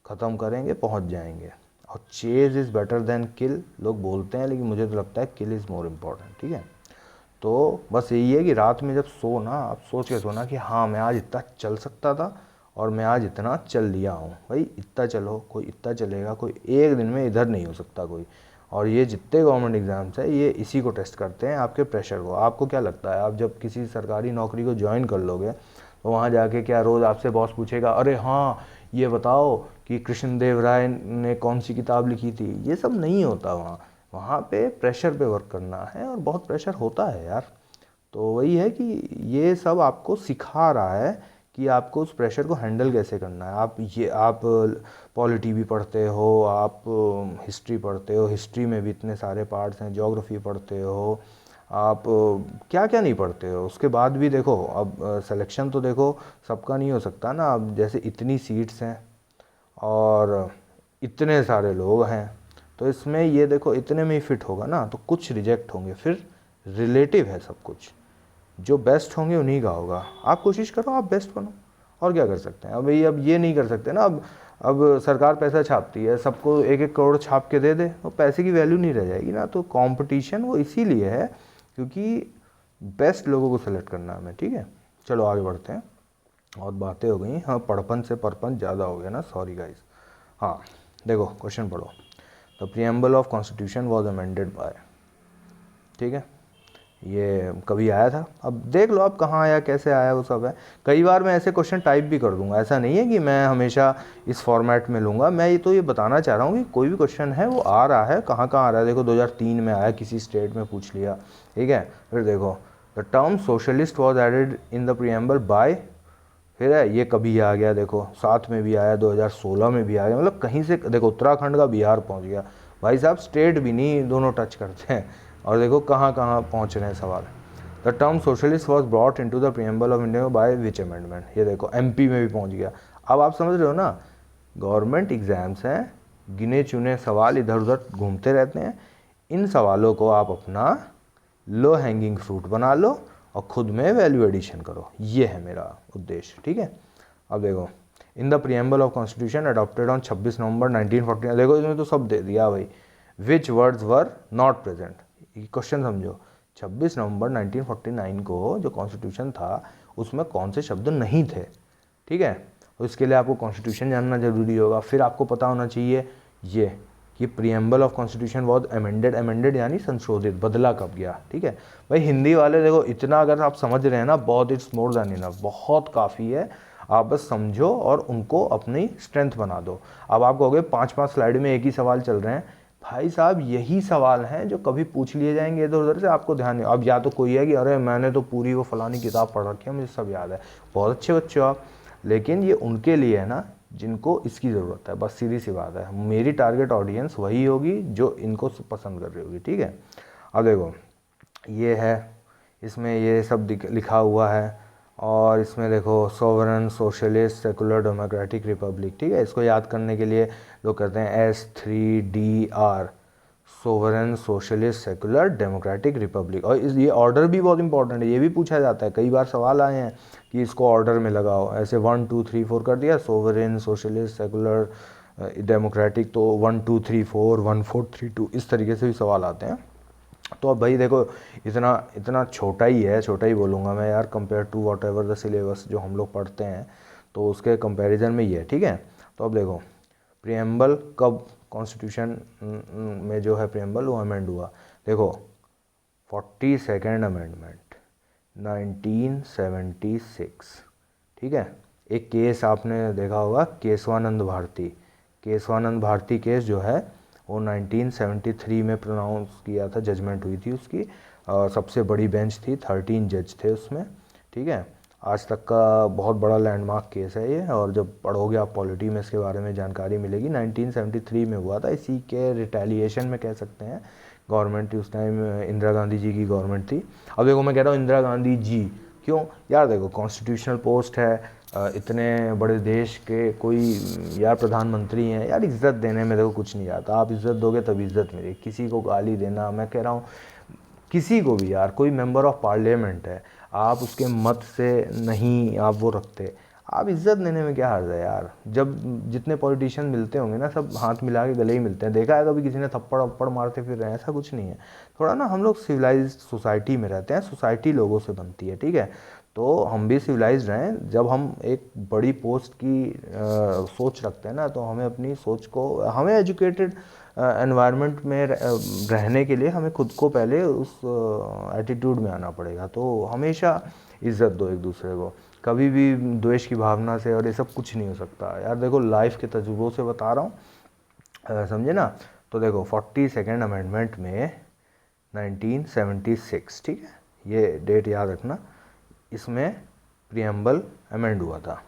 A: ख़त्म करेंगे, पहुंच जाएंगे। और चेज इज़ बेटर देन किल लोग बोलते हैं, लेकिन मुझे तो लगता है किल इज़ मोर इम्पॉर्टेंट, ठीक है। तो बस यही है कि रात में जब सो ना, आप सोच के सोना कि हाँ मैं आज इतना चल सकता था और मैं आज इतना चल लिया हूँ। भाई इतना चलो, कोई इतना चलेगा, कोई एक दिन में इधर नहीं हो सकता कोई। और ये जितने गवर्नमेंट एग्ज़ाम्स है ये इसी को टेस्ट करते हैं, आपके प्रेशर को। आपको क्या लगता है, आप जब किसी सरकारी नौकरी को ज्वाइन कर लोगे तो वहाँ जाके क्या रोज़ आपसे बॉस पूछेगा, अरे हाँ ये बताओ कि कृष्णदेव राय ने कौन सी किताब लिखी थी? ये सब नहीं होता वहाँ। वहाँ पे प्रेशर पे वर्क करना है, और बहुत प्रेशर होता है यार। तो वही है कि ये सब आपको सिखा रहा है कि आपको उस प्रेशर को हैंडल कैसे करना है। आप पॉलिटी भी पढ़ते हो, आप हिस्ट्री पढ़ते हो, हिस्ट्री में भी इतने सारे पार्ट्स हैं, ज्योग्राफी पढ़ते हो, आप क्या क्या नहीं पढ़ते हो। उसके बाद भी देखो, अब सिलेक्शन तो देखो सबका नहीं हो सकता ना। अब जैसे इतनी सीट्स हैं और इतने सारे लोग हैं, तो इसमें ये देखो इतने में ही फिट होगा ना, तो कुछ रिजेक्ट होंगे, फिर रिलेटिव है सब कुछ। जो बेस्ट होंगे उन्हीं का होगा। आप कोशिश करो, आप बेस्ट बनो, और क्या कर सकते हैं। अब भाई अब ये नहीं कर सकते ना, अब सरकार पैसा छापती है, सबको 1-1 करोड़ छाप के दे दे, तो पैसे की वैल्यू नहीं रह जाएगी ना। तो कंपटीशन वो इसीलिए है क्योंकि बेस्ट लोगों को सेलेक्ट करना है हमें, ठीक है। चलो आगे बढ़ते हैं, और बातें हो गई। हाँ, पढ़पन से परपन ज़्यादा हो गया ना, सॉरी गाइस। हाँ देखो क्वेश्चन पढ़ो। The preamble of constitution was amended bye, ठीक है। ये कभी आया था। अब देख लो आप कहाँ आया, कैसे आया, वो सब है। कई बार मैं ऐसे क्वेश्चन टाइप भी कर दूंगा, ऐसा नहीं है कि मैं हमेशा इस फॉर्मेट में लूँगा। मैं ये बताना चाह रहा हूँ कि कोई भी क्वेश्चन है वो आ रहा है, कहाँ कहाँ आ रहा है। देखो 2003 में आया, किसी स्टेट में पूछ लिया, ठीक है। फिर देखो the term socialist was added in the preamble by, फिर है ये कभी आ गया, देखो 7 में भी आया, 2016 में भी आ गया। मतलब कहीं से देखो उत्तराखंड का बिहार पहुंच गया। भाई साहब स्टेट भी नहीं, दोनों टच करते हैं। और देखो कहाँ कहाँ पहुंच रहे हैं सवाल। The term socialist was brought into the preamble of India by which amendment, ये देखो एमपी में भी पहुंच गया। अब आप समझ रहे हो ना, गवर्नमेंट एग्जाम्स हैं, गिने चुने सवाल इधर उधर घूमते रहते हैं। इन सवालों को आप अपना लो हैंगिंग फ्रूट बना लो और खुद में वैल्यू एडिशन करो, ये है मेरा उद्देश्य, ठीक है। अब देखो इन the preamble of constitution adopted on 26 नवंबर 1949, देखो इसमें तो सब दे दिया भाई। विच वर्ड्स वर नॉट प्रेजेंट, ये क्वेश्चन समझो। 26 नवंबर 1949 को जो कॉन्स्टिट्यूशन था उसमें कौन से शब्द नहीं थे, ठीक है। तो इसके लिए आपको कॉन्स्टिट्यूशन जानना जरूरी होगा। फिर आपको पता होना चाहिए ये कि preamble of constitution was amended, amended यानी संशोधित, बदला कब गया, ठीक है। भाई हिंदी वाले देखो इतना अगर आप समझ रहे हैं ना, बहुत, इट्स मोर देन इनफ, बहुत काफ़ी है। आप बस समझो और उनको अपनी स्ट्रेंथ बना दो। अब आप कहोगे 5-5 स्लाइड में एक ही सवाल चल रहे हैं, भाई साहब यही सवाल हैं जो कभी पूछ लिए जाएंगे इधर उधर से, आपको ध्यान नहीं। अब या तो कोई है कि अरे मैंने तो पूरी वो फलानी किताब पढ़ रखी है, मुझे सब याद है, बहुत अच्छे बच्चे हो आप, लेकिन ये उनके लिए है ना जिनको इसकी ज़रूरत है, बस सीधी सी बात है। मेरी टारगेट ऑडियंस वही होगी जो इनको पसंद कर रही होगी, ठीक है। अब देखो ये है, इसमें ये सब लिखा हुआ है, और इसमें देखो sovereign socialist secular democratic Republic, ठीक है। इसको याद करने के लिए लोग कहते हैं S3DR, sovereign socialist secular democratic Republic. और ये ऑर्डर भी बहुत इंपॉर्टेंट है, ये भी पूछा जाता है, कई बार सवाल आए हैं कि इसको ऑर्डर में लगाओ, ऐसे 1 2 3 4 कर दिया, सोवरन सोशलिस्ट सेकुलर डेमोक्रेटिक, तो 1 2 3 4 1 4 3 2 इस तरीके से भी सवाल आते हैं। तो अब भाई देखो इतना इतना छोटा ही है, छोटा ही बोलूँगा मैं यार, compare to whatever the syllabus जो हम लोग पढ़ते हैं, तो उसके कंपैरिजन में ही है, ठीक है। तो अब देखो प्रीएम्बल कब कॉन्स्टिट्यूशन में जो है प्रीएम्बल वो अमेंड हुआ, देखो 42nd अमेंडमेंट 1976, ठीक है। एक केस आपने देखा होगा केशवानंद भारती, केशवानंद भारती केस जो है वो 1973 में प्रोनाउंस किया था, जजमेंट हुई थी उसकी, और सबसे बड़ी बेंच थी, 13 जज थे उसमें, ठीक है। आज तक का बहुत बड़ा लैंडमार्क केस है ये, और जब पढ़ोगे आप पॉलिटी में इसके बारे में जानकारी मिलेगी। 1973 में हुआ था, इसी के रिटेलिएशन में कह सकते हैं। गवर्नमेंट थी उस टाइम, इंदिरा गांधी जी की गवर्नमेंट थी। अब देखो मैं कह रहा हूँ इंदिरा गांधी जी, क्यों यार, देखो कॉन्स्टिट्यूशनल पोस्ट है, इतने बड़े देश के कोई यार प्रधानमंत्री हैं यार, इज़्ज़त देने में देखो कुछ नहीं आता। आप इज़्ज़त दोगे तब इज़्ज़त मिलेगी। किसी को गाली देना, मैं कह रहा हूँ किसी को भी यार, कोई मेंबर ऑफ पार्लियामेंट है, आप उसके मत से नहीं आप वो रखते, आप इज़्ज़त देने में क्या हर्ज है यार। जब जितने पॉलिटिशियन मिलते होंगे ना, सब हाथ मिला के गले ही मिलते हैं। देखा है कभी किसी ने थप्पड़ वप्पड़ मारते फिर रहे हैं? ऐसा कुछ नहीं है। थोड़ा ना हम लोग सिविलाइज्ड सोसाइटी में रहते हैं, सोसाइटी लोगों से बनती है, ठीक है। तो हम भी सिविलाइज्ड रहें। जब हम एक बड़ी पोस्ट की सोच रखते हैं ना, तो हमें अपनी सोच को, हमें एजुकेटेड एनवायरनमेंट में रहने के लिए हमें खुद को पहले उस एटीट्यूड में आना पड़ेगा। तो हमेशा इज़्ज़त दो एक दूसरे को, कभी भी द्वेष की भावना से और ये सब कुछ नहीं हो सकता यार। देखो लाइफ के तजुर्बों से बता रहा हूँ, समझे ना। तो देखो 42nd अमेंडमेंट में 1976, ठीक है, ये डेट याद रखना, इसमें प्रीएम्बल अमेंड हुआ था।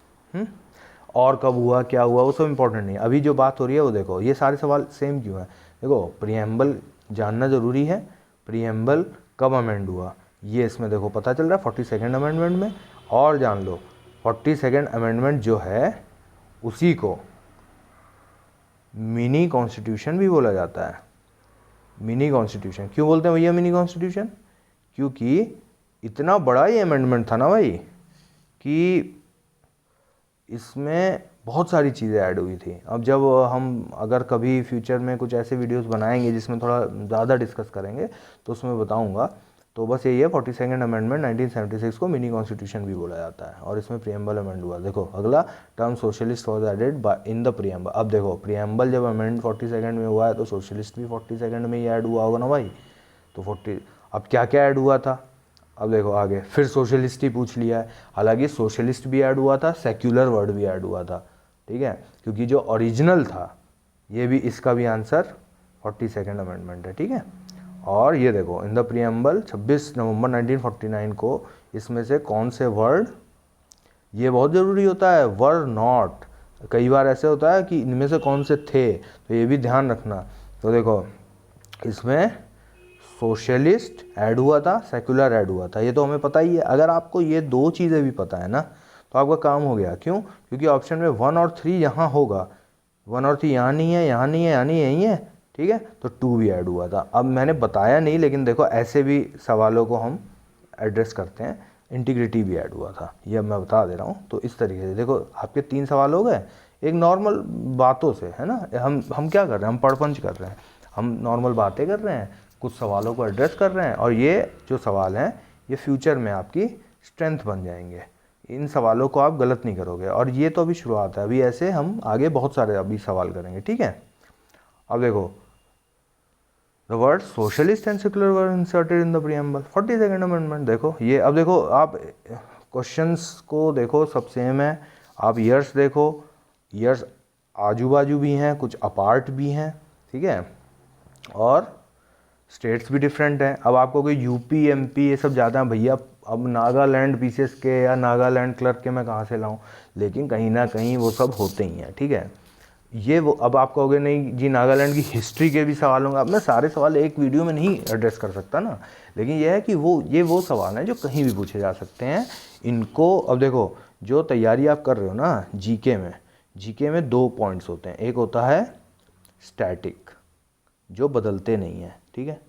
A: और कब हुआ, क्या हुआ, वो सब इंपॉर्टेंट नहीं है। अभी जो बात हो रही है वो देखो, ये सारे सवाल सेम क्यों है। देखो प्रीएम्बल जानना ज़रूरी है, प्रीएम्बल कब अमेंड हुआ ये इसमें देखो पता चल रहा है 42nd अमेंडमेंट में। और जान लो 42nd अमेंडमेंट जो है उसी को मिनी कॉन्स्टिट्यूशन भी बोला जाता है। मिनी कॉन्स्टिट्यूशन क्यों बोलते हैं भैया मिनी कॉन्स्टिट्यूशन? क्योंकि इतना बड़ा ये अमेंडमेंट था ना भाई, कि इसमें बहुत सारी चीज़ें ऐड हुई थी। अब जब हम अगर कभी फ्यूचर में कुछ ऐसे वीडियोस बनाएंगे जिसमें थोड़ा ज़्यादा डिस्कस करेंगे तो उसमें बताऊंगा। तो बस यही है, 42nd अमेंडमेंट 1976 को मिनी कॉन्स्टिट्यूशन भी बोला जाता है, और इसमें प्रीएम्बल अमेंड हुआ। देखो अगला term socialist was added in the preamble. अब देखो प्रीएम्बल जब अमेंड 42nd में हुआ है तो सोशलिस्ट भी 42nd में ही ऐड हुआ होगा ना भाई। तो 40 अब क्या क्या ऐड हुआ था, अब देखो आगे फिर सोशलिस्ट ही पूछ लिया है। हालांकि सोशलिस्ट भी ऐड हुआ था, सेक्युलर वर्ड भी ऐड हुआ था, ठीक है, क्योंकि जो ओरिजिनल था ये भी, इसका भी आंसर 42nd अमेंडमेंट है, ठीक है। और ये देखो इन द प्रीएम्बल 26 नवंबर 1949 को इसमें से कौन से वर्ड, ये बहुत ज़रूरी होता है, वर नॉट, कई बार ऐसे होता है कि इनमें से कौन से थे, तो ये भी ध्यान रखना। तो देखो इसमें सोशलिस्ट ऐड हुआ था, सेकुलर ऐड हुआ था, ये तो हमें पता ही है। अगर आपको ये दो चीज़ें भी पता है ना तो आपका काम हो गया। क्यों? क्योंकि ऑप्शन में 1 और 3 यहाँ होगा, 1 और 3 यहाँ नहीं है, यहाँ नहीं है, यहाँ नहीं है, यही है, ठीक है, तो 2 भी ऐड हुआ था। अब मैंने बताया नहीं, लेकिन देखो ऐसे भी सवालों को हम एड्रेस करते हैं। इंटीग्रिटी भी ऐड हुआ था, ये अब मैं बता दे रहा हूँ। तो इस तरीके से देखो आपके 3 सवाल हो गए, एक नॉर्मल बातों से, है ना। हम क्या कर रहे हैं, हम पढ़पंच कर रहे हैं, हम नॉर्मल बातें कर रहे हैं, कुछ सवालों को एड्रेस कर रहे हैं, और ये जो सवाल हैं ये फ्यूचर में आपकी स्ट्रेंथ बन जाएंगे। इन सवालों को आप गलत नहीं करोगे। और ये तो अभी शुरुआत है, अभी ऐसे हम आगे बहुत सारे अभी सवाल करेंगे, ठीक है। अब देखो the word socialist and secular were inserted in the preamble 42nd amendment. देखो ये, अब देखो आप क्वेश्चंस को देखो, सब सेम है। आप ईयर्स देखो, ईयर्स आजू बाजू भी हैं, कुछ अपार्ट भी हैं, ठीक है, और स्टेट्स भी डिफरेंट हैं। अब आपको कोई यूपी एमपी ये सब ज़्यादा है भैया, अब नागालैंड पीसीएस के या नागालैंड क्लर्क के मैं कहाँ से लाऊं, लेकिन कहीं ना कहीं वो सब होते ही हैं, ठीक है। ये वो, अब आप कहोगे नहीं जी नागालैंड की हिस्ट्री के भी सवाल होंगे। अब मैं सारे सवाल एक वीडियो में नहीं एड्रेस कर सकता ना, लेकिन यह है कि वो सवाल हैं जो कहीं भी पूछे जा सकते हैं। इनको अब देखो, जो तैयारी आप कर रहे हो ना जीके में 2 पॉइंट्स होते हैं। एक होता है स्टैटिक, जो बदलते नहीं हैं, ठीक है।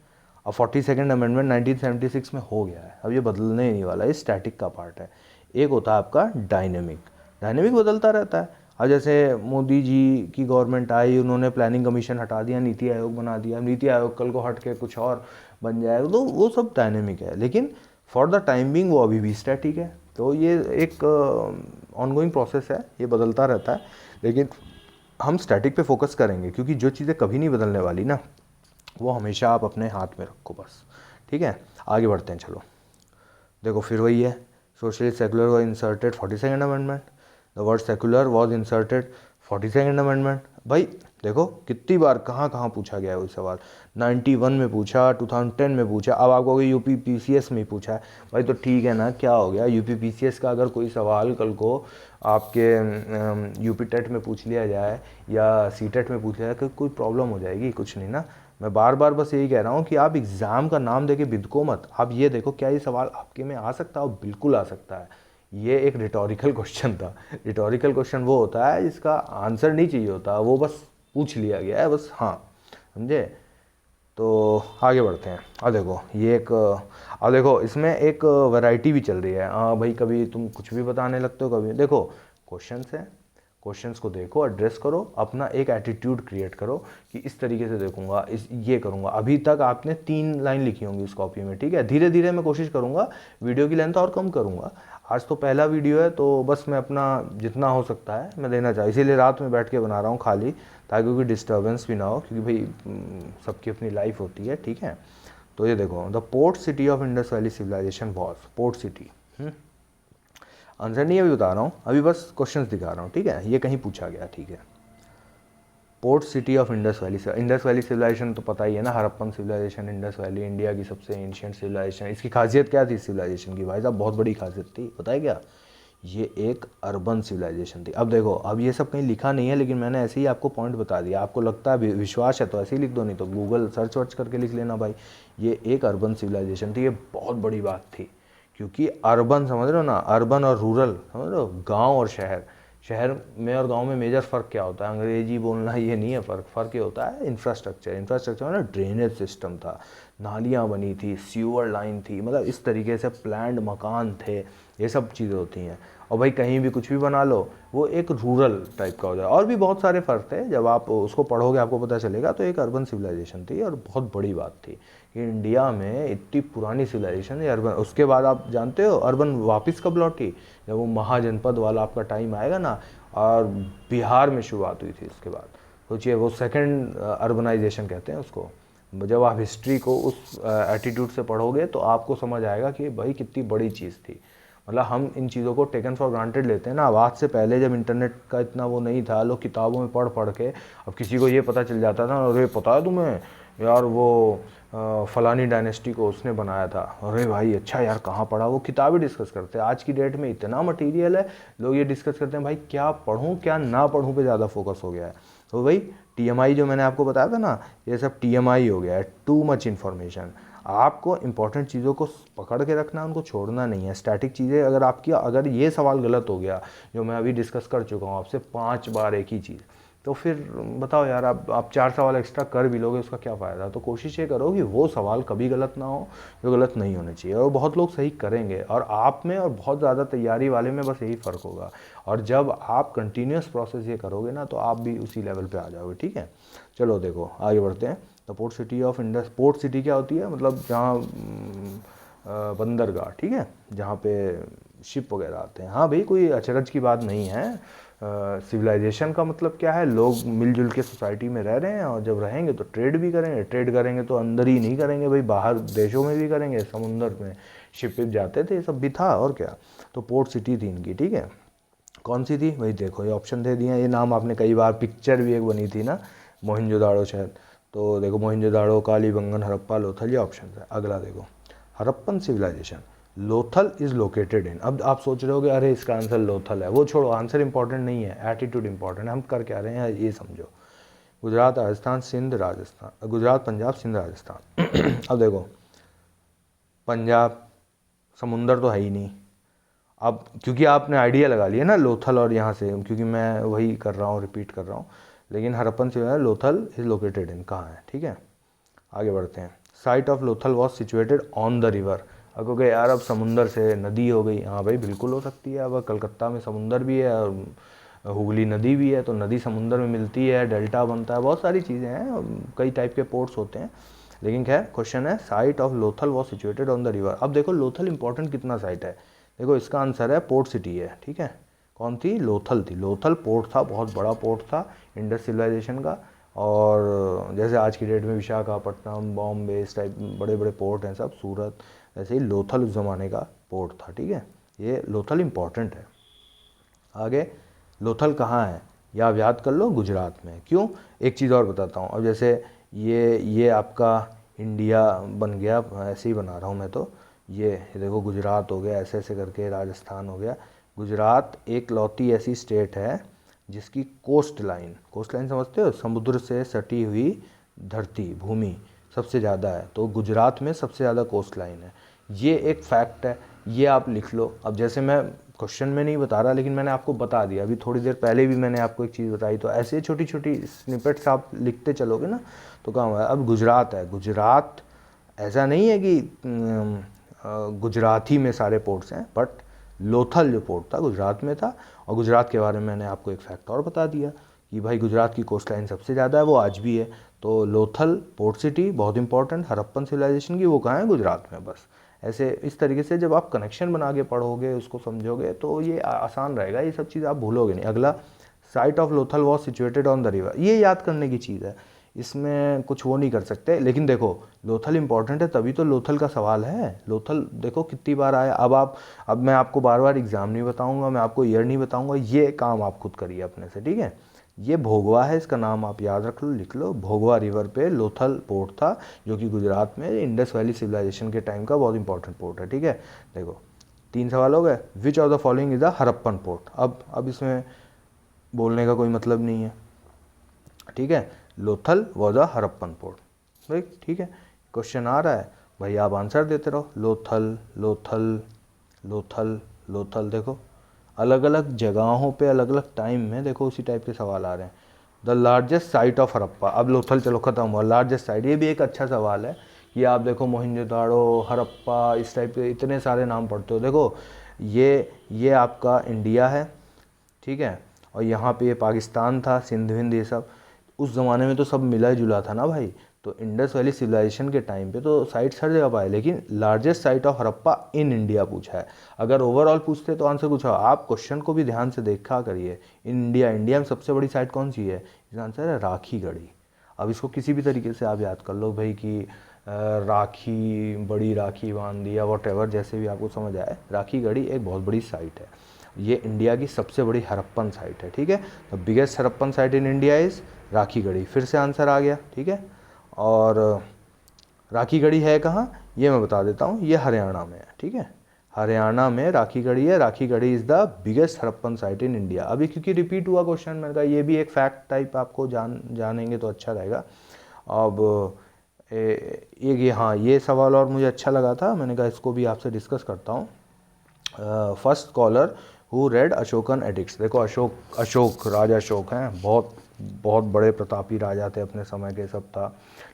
A: अब 42nd अमेंडमेंट 1976 में हो गया है, अब ये बदलने ही नहीं वाला, ये स्टैटिक का पार्ट है। एक होता है आपका डायनेमिक बदलता रहता है। अब जैसे मोदी जी की गवर्नमेंट आई, उन्होंने प्लानिंग कमीशन हटा दिया, नीति आयोग बना दिया, नीति आयोग कल को हट के कुछ और बन जाएगा, तो वो सब डायनेमिक है। लेकिन फॉर द टाइम बिंग वो अभी भी स्टैटिक है। तो ये एक ऑनगोइंग प्रोसेस है, ये बदलता रहता है, लेकिन हम स्टैटिक पे फोकस करेंगे, क्योंकि जो चीज़ें कभी नहीं बदलने वाली ना, वो हमेशा आप अपने हाथ में रखो बस, ठीक है। आगे बढ़ते हैं, चलो देखो फिर वही है, socialist secular was inserted 42nd amendment, the word secular was inserted 42nd amendment. भाई देखो कितनी बार कहाँ कहाँ पूछा गया है वही सवाल, 91 में पूछा, 2010 में पूछा, अब आपको यूपी पीसीएस में पूछा है। भाई तो ठीक है ना, क्या हो गया, यूपी पीसीएस का अगर कोई सवाल कल को आपके यूपी टेट में पूछ लिया जाए या सी टेट में पूछ लिया जाए, कोई प्रॉब्लम हो जाएगी? कुछ नहीं ना। मैं बार बार बस यही कह रहा हूँ कि आप एग्ज़ाम का नाम देके बिदको मत। आप ये देखो क्या ये सवाल आपके में आ सकता है? बिल्कुल आ सकता है। ये एक रिटोरिकल क्वेश्चन था। रिटोरिकल क्वेश्चन वो होता है जिसका आंसर नहीं चाहिए होता, वो बस पूछ लिया गया है, बस, हाँ, समझे। तो आगे बढ़ते हैं। अब देखो ये एक, अब देखो इसमें एक वैरायटी भी चल रही है। हाँ भाई, कभी तुम कुछ भी बताने लगते हो, कभी देखो क्वेश्चंस है, क्वेश्चंस को देखो, एड्रेस करो, अपना एक एटीट्यूड क्रिएट करो कि इस तरीके से देखूंगा, ये करूंगा। अभी तक आपने 3 लाइन लिखी होंगी उस कॉपी में, ठीक है। धीरे धीरे मैं कोशिश करूंगा वीडियो की लेंथ और कम करूंगा। आज तो पहला वीडियो है, तो बस मैं अपना जितना हो सकता है मैं देना चाहूँ, इसीलिए रात में बैठ के बना रहा हूँ खाली, ताकि कोई डिस्टर्बेंस भी ना हो, क्योंकि भाई सबकी अपनी लाइफ होती है, ठीक है। तो ये देखो, the port city of Indus valley civilization was, port city, answer नहीं अभी बता रहा हूँ, अभी बस क्वेश्चंस दिखा रहा हूँ, ठीक है। ये कहीं पूछा गया, ठीक है। Port city of Indus valley civilization तो पता ही है ना, Harappan civilization, Indus valley India की सबसे एंशिएंट सिविलाइजेशन। इसकी खासियत क्या थी सिविलाइजेशन की भाई साहब? बहुत बड़ी खासियत थी, पता है क्या? ये एक अर्बन सिविलाइजेशन थी। अब देखो, अब ये सब कहीं लिखा नहीं है, लेकिन मैंने ऐसे ही आपको पॉइंट बता दिया। आपको लगता है विश्वास है तो ऐसे ही लिख दो, नहीं तो गूगल सर्च वर्च करके लिख लेना भाई। ये एक अर्बन सिविलाइजेशन थी, ये बहुत बड़ी बात थी, क्योंकि अर्बन समझ रहे हो ना, अर्बन और रूरल समझ रहे हो, गाँव और शहर। शहर में और गांव में मेजर फ़र्क क्या होता है? अंग्रेजी बोलना ये नहीं है फ़र्क ये होता है इंफ्रास्ट्रक्चर में ना, ड्रेनेज सिस्टम था, नालियाँ बनी थी, सीवर लाइन थी, मतलब इस तरीके से प्लान्ड मकान थे, ये सब चीज़ें होती हैं। और भाई कहीं भी कुछ भी बना लो, वो एक रूरल टाइप का हो जाए। और भी बहुत सारे फ़र्क थे, जब आप उसको पढ़ोगे आपको पता चलेगा। तो एक अर्बन सिविलाइजेशन थी और बहुत बड़ी बात थी कि इंडिया में इतनी पुरानी सिविलाइजेशन है अर्बन। उसके बाद आप जानते हो अर्बन वापस कब लौटी? जब वो महाजनपद वाला आपका टाइम आएगा ना, और बिहार में शुरुआत हुई थी उसके बाद। सोचिए, वो सेकेंड अर्बनाइजेशन कहते हैं उसको, जब आप हिस्ट्री को उस एटीट्यूड से पढ़ोगे तो आपको समझ आएगा कि भाई कितनी बड़ी चीज़ थी। मतलब हम इन चीज़ों को टेकन फॉर ग्रांटेड लेते हैं ना। अब आज से पहले जब इंटरनेट का इतना वो नहीं था, लोग किताबों में पढ़ पढ़ के, अब किसी को ये पता चल जाता था, अरे पता है तुम्हें यार वो फलानी डायनेस्टी को उसने बनाया था, अरे भाई अच्छा यार कहाँ पढ़ा, वो किताबें डिस्कस करते हैं। आज की डेट में इतना मटेरियल है, लोग ये डिस्कस करते हैं भाई क्या पढ़ूँ क्या ना पढ़ूँ पे ज़्यादा फोकस हो गया है। तो भाई TMI जो मैंने आपको बताया था ना, ये सब TMI हो गया है, टू मच इन्फॉर्मेशन। आपको इंपॉर्टेंट चीज़ों को पकड़ के रखना, उनको छोड़ना नहीं है। स्टैटिक चीज़ें अगर आपकी, अगर ये सवाल गलत हो गया जो मैं अभी डिस्कस कर चुका हूँ आपसे 5 बार एक ही चीज़, तो फिर बताओ यार, आप 4 सवाल एक्स्ट्रा कर भी लोगे उसका क्या फ़ायदा। तो कोशिश ये करो कि वो सवाल कभी गलत ना हो जो गलत नहीं होने चाहिए, और बहुत लोग सही करेंगे। और आप में और बहुत ज़्यादा तैयारी वाले में बस यही फ़र्क होगा। और जब आप कंटिन्यूस प्रोसेस ये करोगे ना तो आप भी उसी लेवल पे आ जाओगे। ठीक है, चलो देखो आगे बढ़ते हैं। The port city of Indus, port city क्या होती है, मतलब जहाँ बंदरगाह, ठीक है, जहाँ पे शिप वगैरह आते हैं। हाँ भाई कोई अचरज की बात नहीं है। सिविलाइजेशन का मतलब क्या है, लोग मिलजुल के सोसाइटी में रह रहे हैं, और जब रहेंगे तो ट्रेड भी करेंगे। ट्रेड करेंगे तो अंदर ही नहीं करेंगे भाई, बाहर देशों में भी करेंगे, समुंदर में शिप जाते थे, ये सब भी था और क्या। तो पोर्ट सिटी थी इनकी, ठीक है। कौन सी थी भाई, देखो ये ऑप्शन दे दिए हैं, ये नाम आपने कई बार, पिक्चर भी एक बनी थी ना मोहनजोदाड़ो शायद, तो देखो मोहनजोदाड़ो, कालीबंगन, हड़प्पा, लोथल, ये ऑप्शन है। अगला देखो, Harappan civilization, Lothal is located in. अब आप सोच रहे हो कि अरे इसका आंसर लोथल है, वो छोड़ो, आंसर इंपॉर्टेंट नहीं है, एटीट्यूड इंपॉर्टेंट है। हम कर क्या रहे हैं ये समझो। गुजरात, राजस्थान, सिंध, राजस्थान, गुजरात, पंजाब, सिंध, राजस्थान। अब देखो पंजाब, समुंदर तो है ही नहीं। अब क्योंकि आपने आइडिया लगा लिया ना लोथल, और यहाँ से क्योंकि मैं वही कर रहा हूँ, रिपीट कर रहा हूँ, लेकिन हड़प्पन से लोथल इज लोकेटेड इन कहाँ है, ठीक है। आगे बढ़ते हैं। Site of Lothal was situated on the river. अब क्योंकि यार अब समुंदर से नदी हो गई, हाँ भाई बिल्कुल हो सकती है। अब कलकत्ता में समुंदर भी है और हुगली नदी भी है, तो नदी समुंदर में मिलती है, डेल्टा बनता है, बहुत सारी चीज़ें हैं, कई टाइप के पोर्ट्स होते हैं। लेकिन खैर क्वेश्चन है site of Lothal was situated on the river. अब देखो लोथल इंपॉर्टेंट कितना साइट है, देखो इसका आंसर है पोर्ट सिटी है, ठीक है। कौन थी, लोथल थी। लोथल पोर्ट था, बहुत बड़ा पोर्ट था इंडस सिविलाइजेशन का। और जैसे आज की डेट में विशाखापट्टनम, बॉम्बे, इस टाइप बड़े बड़े पोर्ट हैं सब, सूरत, ऐसे ही लोथल उस ज़माने का पोर्ट था, ठीक है। ये लोथल इम्पॉर्टेंट है। आगे लोथल कहाँ है, या आप याद कर लो, गुजरात में। क्यों, एक चीज़ और बताता हूँ। अब जैसे ये आपका इंडिया बन गया, ऐसे ही बना रहा हूँ मैं तो, ये देखो गुजरात हो गया, ऐसे ऐसे करके राजस्थान हो गया। गुजरात एक लौती ऐसी स्टेट है जिसकी कोस्ट लाइन समझते हो, समुद्र से सटी हुई धरती, भूमि सबसे ज़्यादा है, तो गुजरात में सबसे ज़्यादा कोस्ट लाइन है। ये एक फैक्ट है, ये आप लिख लो। अब जैसे मैं क्वेश्चन में नहीं बता रहा, लेकिन मैंने आपको बता दिया, अभी थोड़ी देर पहले भी मैंने आपको एक चीज़ बताई, तो ऐसे छोटी छोटी स्निपेट्स आप लिखते चलोगे ना तो काम है। अब गुजरात है, गुजरात ऐसा नहीं है कि गुजरात ही में सारे पोर्ट्स हैं, बट लोथल जो पोर्ट था गुजरात में था। और गुजरात के बारे में मैंने आपको एक फैक्ट और बता दिया कि भाई गुजरात की कोस्ट लाइन सबसे ज़्यादा है, वो आज भी है। तो लोथल पोर्ट सिटी बहुत इंपॉर्टेंट, हड़प्पन सिविलाइजेशन की, वो कहाँ है, गुजरात में। बस ऐसे इस तरीके से जब आप कनेक्शन बना के पढ़ोगे, उसको समझोगे, तो ये आसान रहेगा, ये सब चीज़ आप भूलोगे नहीं। अगला, site of Lothal was situated on the river, ये याद करने की चीज़ है, इसमें कुछ वो नहीं कर सकते। लेकिन देखो लोथल इंपॉर्टेंट है, तभी तो लोथल का सवाल है। लोथल देखो कितनी बार आया। अब मैं आपको बार बार एग्जाम नहीं बताऊंगा, मैं आपको ईयर नहीं बताऊंगा, ये काम आप खुद करिए अपने से, ठीक है। ये भोगवा है, इसका नाम आप याद रख लो, लिख लो। भोगवा रिवर पे लोथल पोर्ट था, जो कि गुजरात में इंडस वैली सिविलाइजेशन के टाइम का बहुत इंपॉर्टेंट पोर्ट है, ठीक है। देखो 3 सवाल हो गए। विच of the following is the Harappan port. अब इसमें बोलने का कोई मतलब नहीं है, ठीक है। Lothal was a Harappan port, भाई ठीक है। क्वेश्चन आ रहा है भाई, आप आंसर देते रहो, लोथल लोथल लोथल लोथल। देखो अलग अलग जगहों पे अलग अलग टाइम में देखो उसी टाइप के सवाल आ रहे हैं। The largest site of Harappa, अब लोथल चलो खत्म हुआ, लार्जेस्ट साइट, ये भी एक अच्छा सवाल है कि आप देखो मोहनजोदाड़ो, हड़प्पा, इस टाइप के इतने सारे नाम पढ़ते हो। देखो ये आपका इंडिया है, ठीक है, और यहाँ पे ये पाकिस्तान था, सिंध विंध ये सब, उस ज़माने में तो सब मिला जुला था ना भाई। तो इंडस वैली सिविलाइजेशन के टाइम पे तो साइट्स हर जगह पाए, लेकिन largest site of Harappa in India पूछा है। अगर ओवरऑल पूछते तो आंसर कुछ और। आप क्वेश्चन को भी ध्यान से देखा करिए। इन इंडिया में सबसे बड़ी साइट कौन सी है, इसका आंसर है राखीगढ़ी। अब इसको किसी भी तरीके से आप याद कर लो भाई कि राखी, बड़ी राखी बांध दी या वॉट जैसे भी आपको समझ आए, राखी गढ़ी एक बहुत बड़ी साइट है, ये इंडिया की सबसे बड़ी हड़प्पन साइट है, ठीक है। The biggest Harappan site in India is Rakhi Garhi, फिर से आंसर आ गया, ठीक है। और राखी गढ़ी है कहाँ, ये मैं बता देता हूँ, ये हरियाणा में है, ठीक है, हरियाणा में राखी गढ़ी है। Rakhi Garhi is the biggest Harappan site in India. अभी क्योंकि रिपीट हुआ क्वेश्चन, मैंने कहा ये भी एक फैक्ट टाइप आपको जानेंगे तो अच्छा रहेगा। अब एक ये, हाँ ये सवाल और मुझे अच्छा लगा था, मैंने कहा इसको भी आपसे डिस्कस करता हूँ। First scholar who red Ashokan addicts. देखो अशोक राजा अशोक हैं, बहुत बहुत बड़े प्रतापी राजा थे अपने समय के, सब था,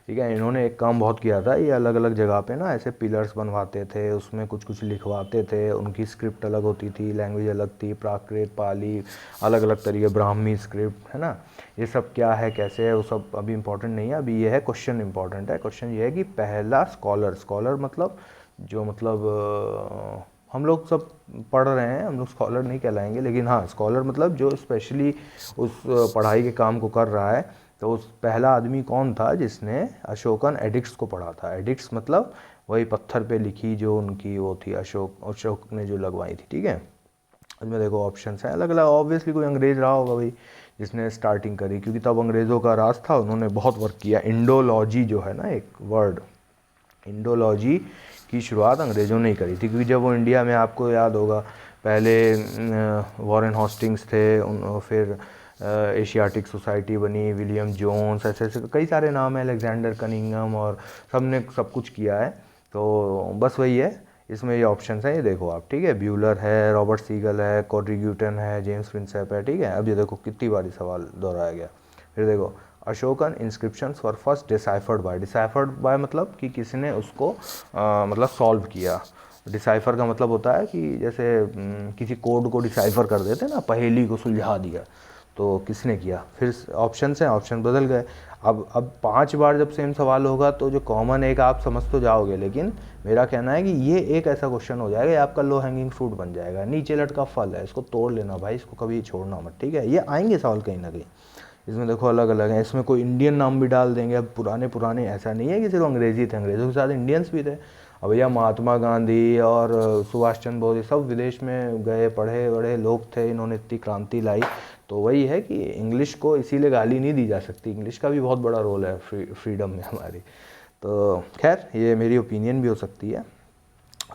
A: ठीक है। इन्होंने एक काम बहुत किया था, ये अलग अलग जगह पे ना ऐसे पिलर्स बनवाते थे, उसमें कुछ कुछ लिखवाते थे, उनकी स्क्रिप्ट अलग होती थी, लैंग्वेज अलग थी, प्राकृत, पाली, अलग अलग तरीके, ब्राह्मी स्क्रिप्ट, है ना। ये सब क्या है, कैसे है, वो सब अभी इंपॉर्टेंट नहीं है, अभी ये है क्वेश्चन इंपॉर्टेंट है। क्वेश्चन ये है कि पहला स्कॉलर मतलब जो मतलब हम लोग सब पढ़ रहे हैं, हम लोग स्कॉलर नहीं कहलाएंगे, लेकिन हाँ स्कॉलर मतलब जो स्पेशली उस पढ़ाई के काम को कर रहा है। तो उस पहला आदमी कौन था जिसने अशोकन एडिक्ट्स को पढ़ा था। एडिक्ट्स मतलब वही पत्थर पे लिखी जो उनकी वो थी, अशोक ने जो लगवाई थी, ठीक है। इसमें देखो ऑप्शंस हैं अलग अलग, ऑब्वियसली कोई अंग्रेज रहा होगा भाई जिसने स्टार्टिंग करी, क्योंकि तब अंग्रेज़ों का राज था, उन्होंने बहुत वर्क किया। इंडोलॉजी जो है ना एक वर्ड, इंडोलॉजी की शुरुआत अंग्रेज़ों ने ही करी थी, क्योंकि जब वो इंडिया में, आपको याद होगा पहले वॉरेन हॉस्टिंग्स थे, फिर एशियाटिक सोसाइटी बनी, विलियम जोन्स, ऐसे ऐसे कई सारे नाम हैं, अलेक्जेंडर कनिंगम, और सब ने सब कुछ किया है। तो बस वही है, इसमें ये ऑप्शन है, ये देखो आप, ठीक है। ब्यूलर है, रॉबर्ट सीगल है, कॉड्रिग्यूटन है, जेम्स प्रिंसेप है, ठीक है। अब ये देखो कितनी बारी सवाल दोहराया गया। फिर देखो Ashokan inscriptions were first deciphered by मतलब कि किसी ने उसको मतलब सॉल्व किया। डिसाइफर का मतलब होता है कि जैसे किसी कोड को डिसाइफर कर देते ना, पहेली को सुलझा दिया, तो किसने किया। फिर ऑप्शन हैं, ऑप्शन बदल गए। अब 5 बार जब सेम सवाल होगा तो जो कॉमन एक आप समझ तो जाओगे, लेकिन मेरा कहना है कि ये एक ऐसा क्वेश्चन हो जाएगा, ये आपका लो हैंगिंग फ्रूट बन जाएगा, नीचे लटका फल है, इसको तोड़ लेना भाई, इसको कभी छोड़ना मत, ठीक है। ये आएंगे सवाल कहीं ना कहीं। इसमें देखो अलग अलग है, इसमें कोई इंडियन नाम भी डाल देंगे। अब पुराने ऐसा नहीं है कि सिर्फ अंग्रेजी थे, अंग्रेज़ों के साथ इंडियंस भी थे। अब भैया महात्मा गांधी और सुभाष चंद्र बोस ये सब विदेश में गए, पढ़े बड़े लोग थे, इन्होंने इतनी क्रांति लाई। तो वही है कि इंग्लिश को इसीलिए गाली नहीं दी जा सकती, इंग्लिश का भी बहुत बड़ा रोल है फ्रीडम में हमारी। तो खैर ये मेरी ओपिनियन भी हो सकती है।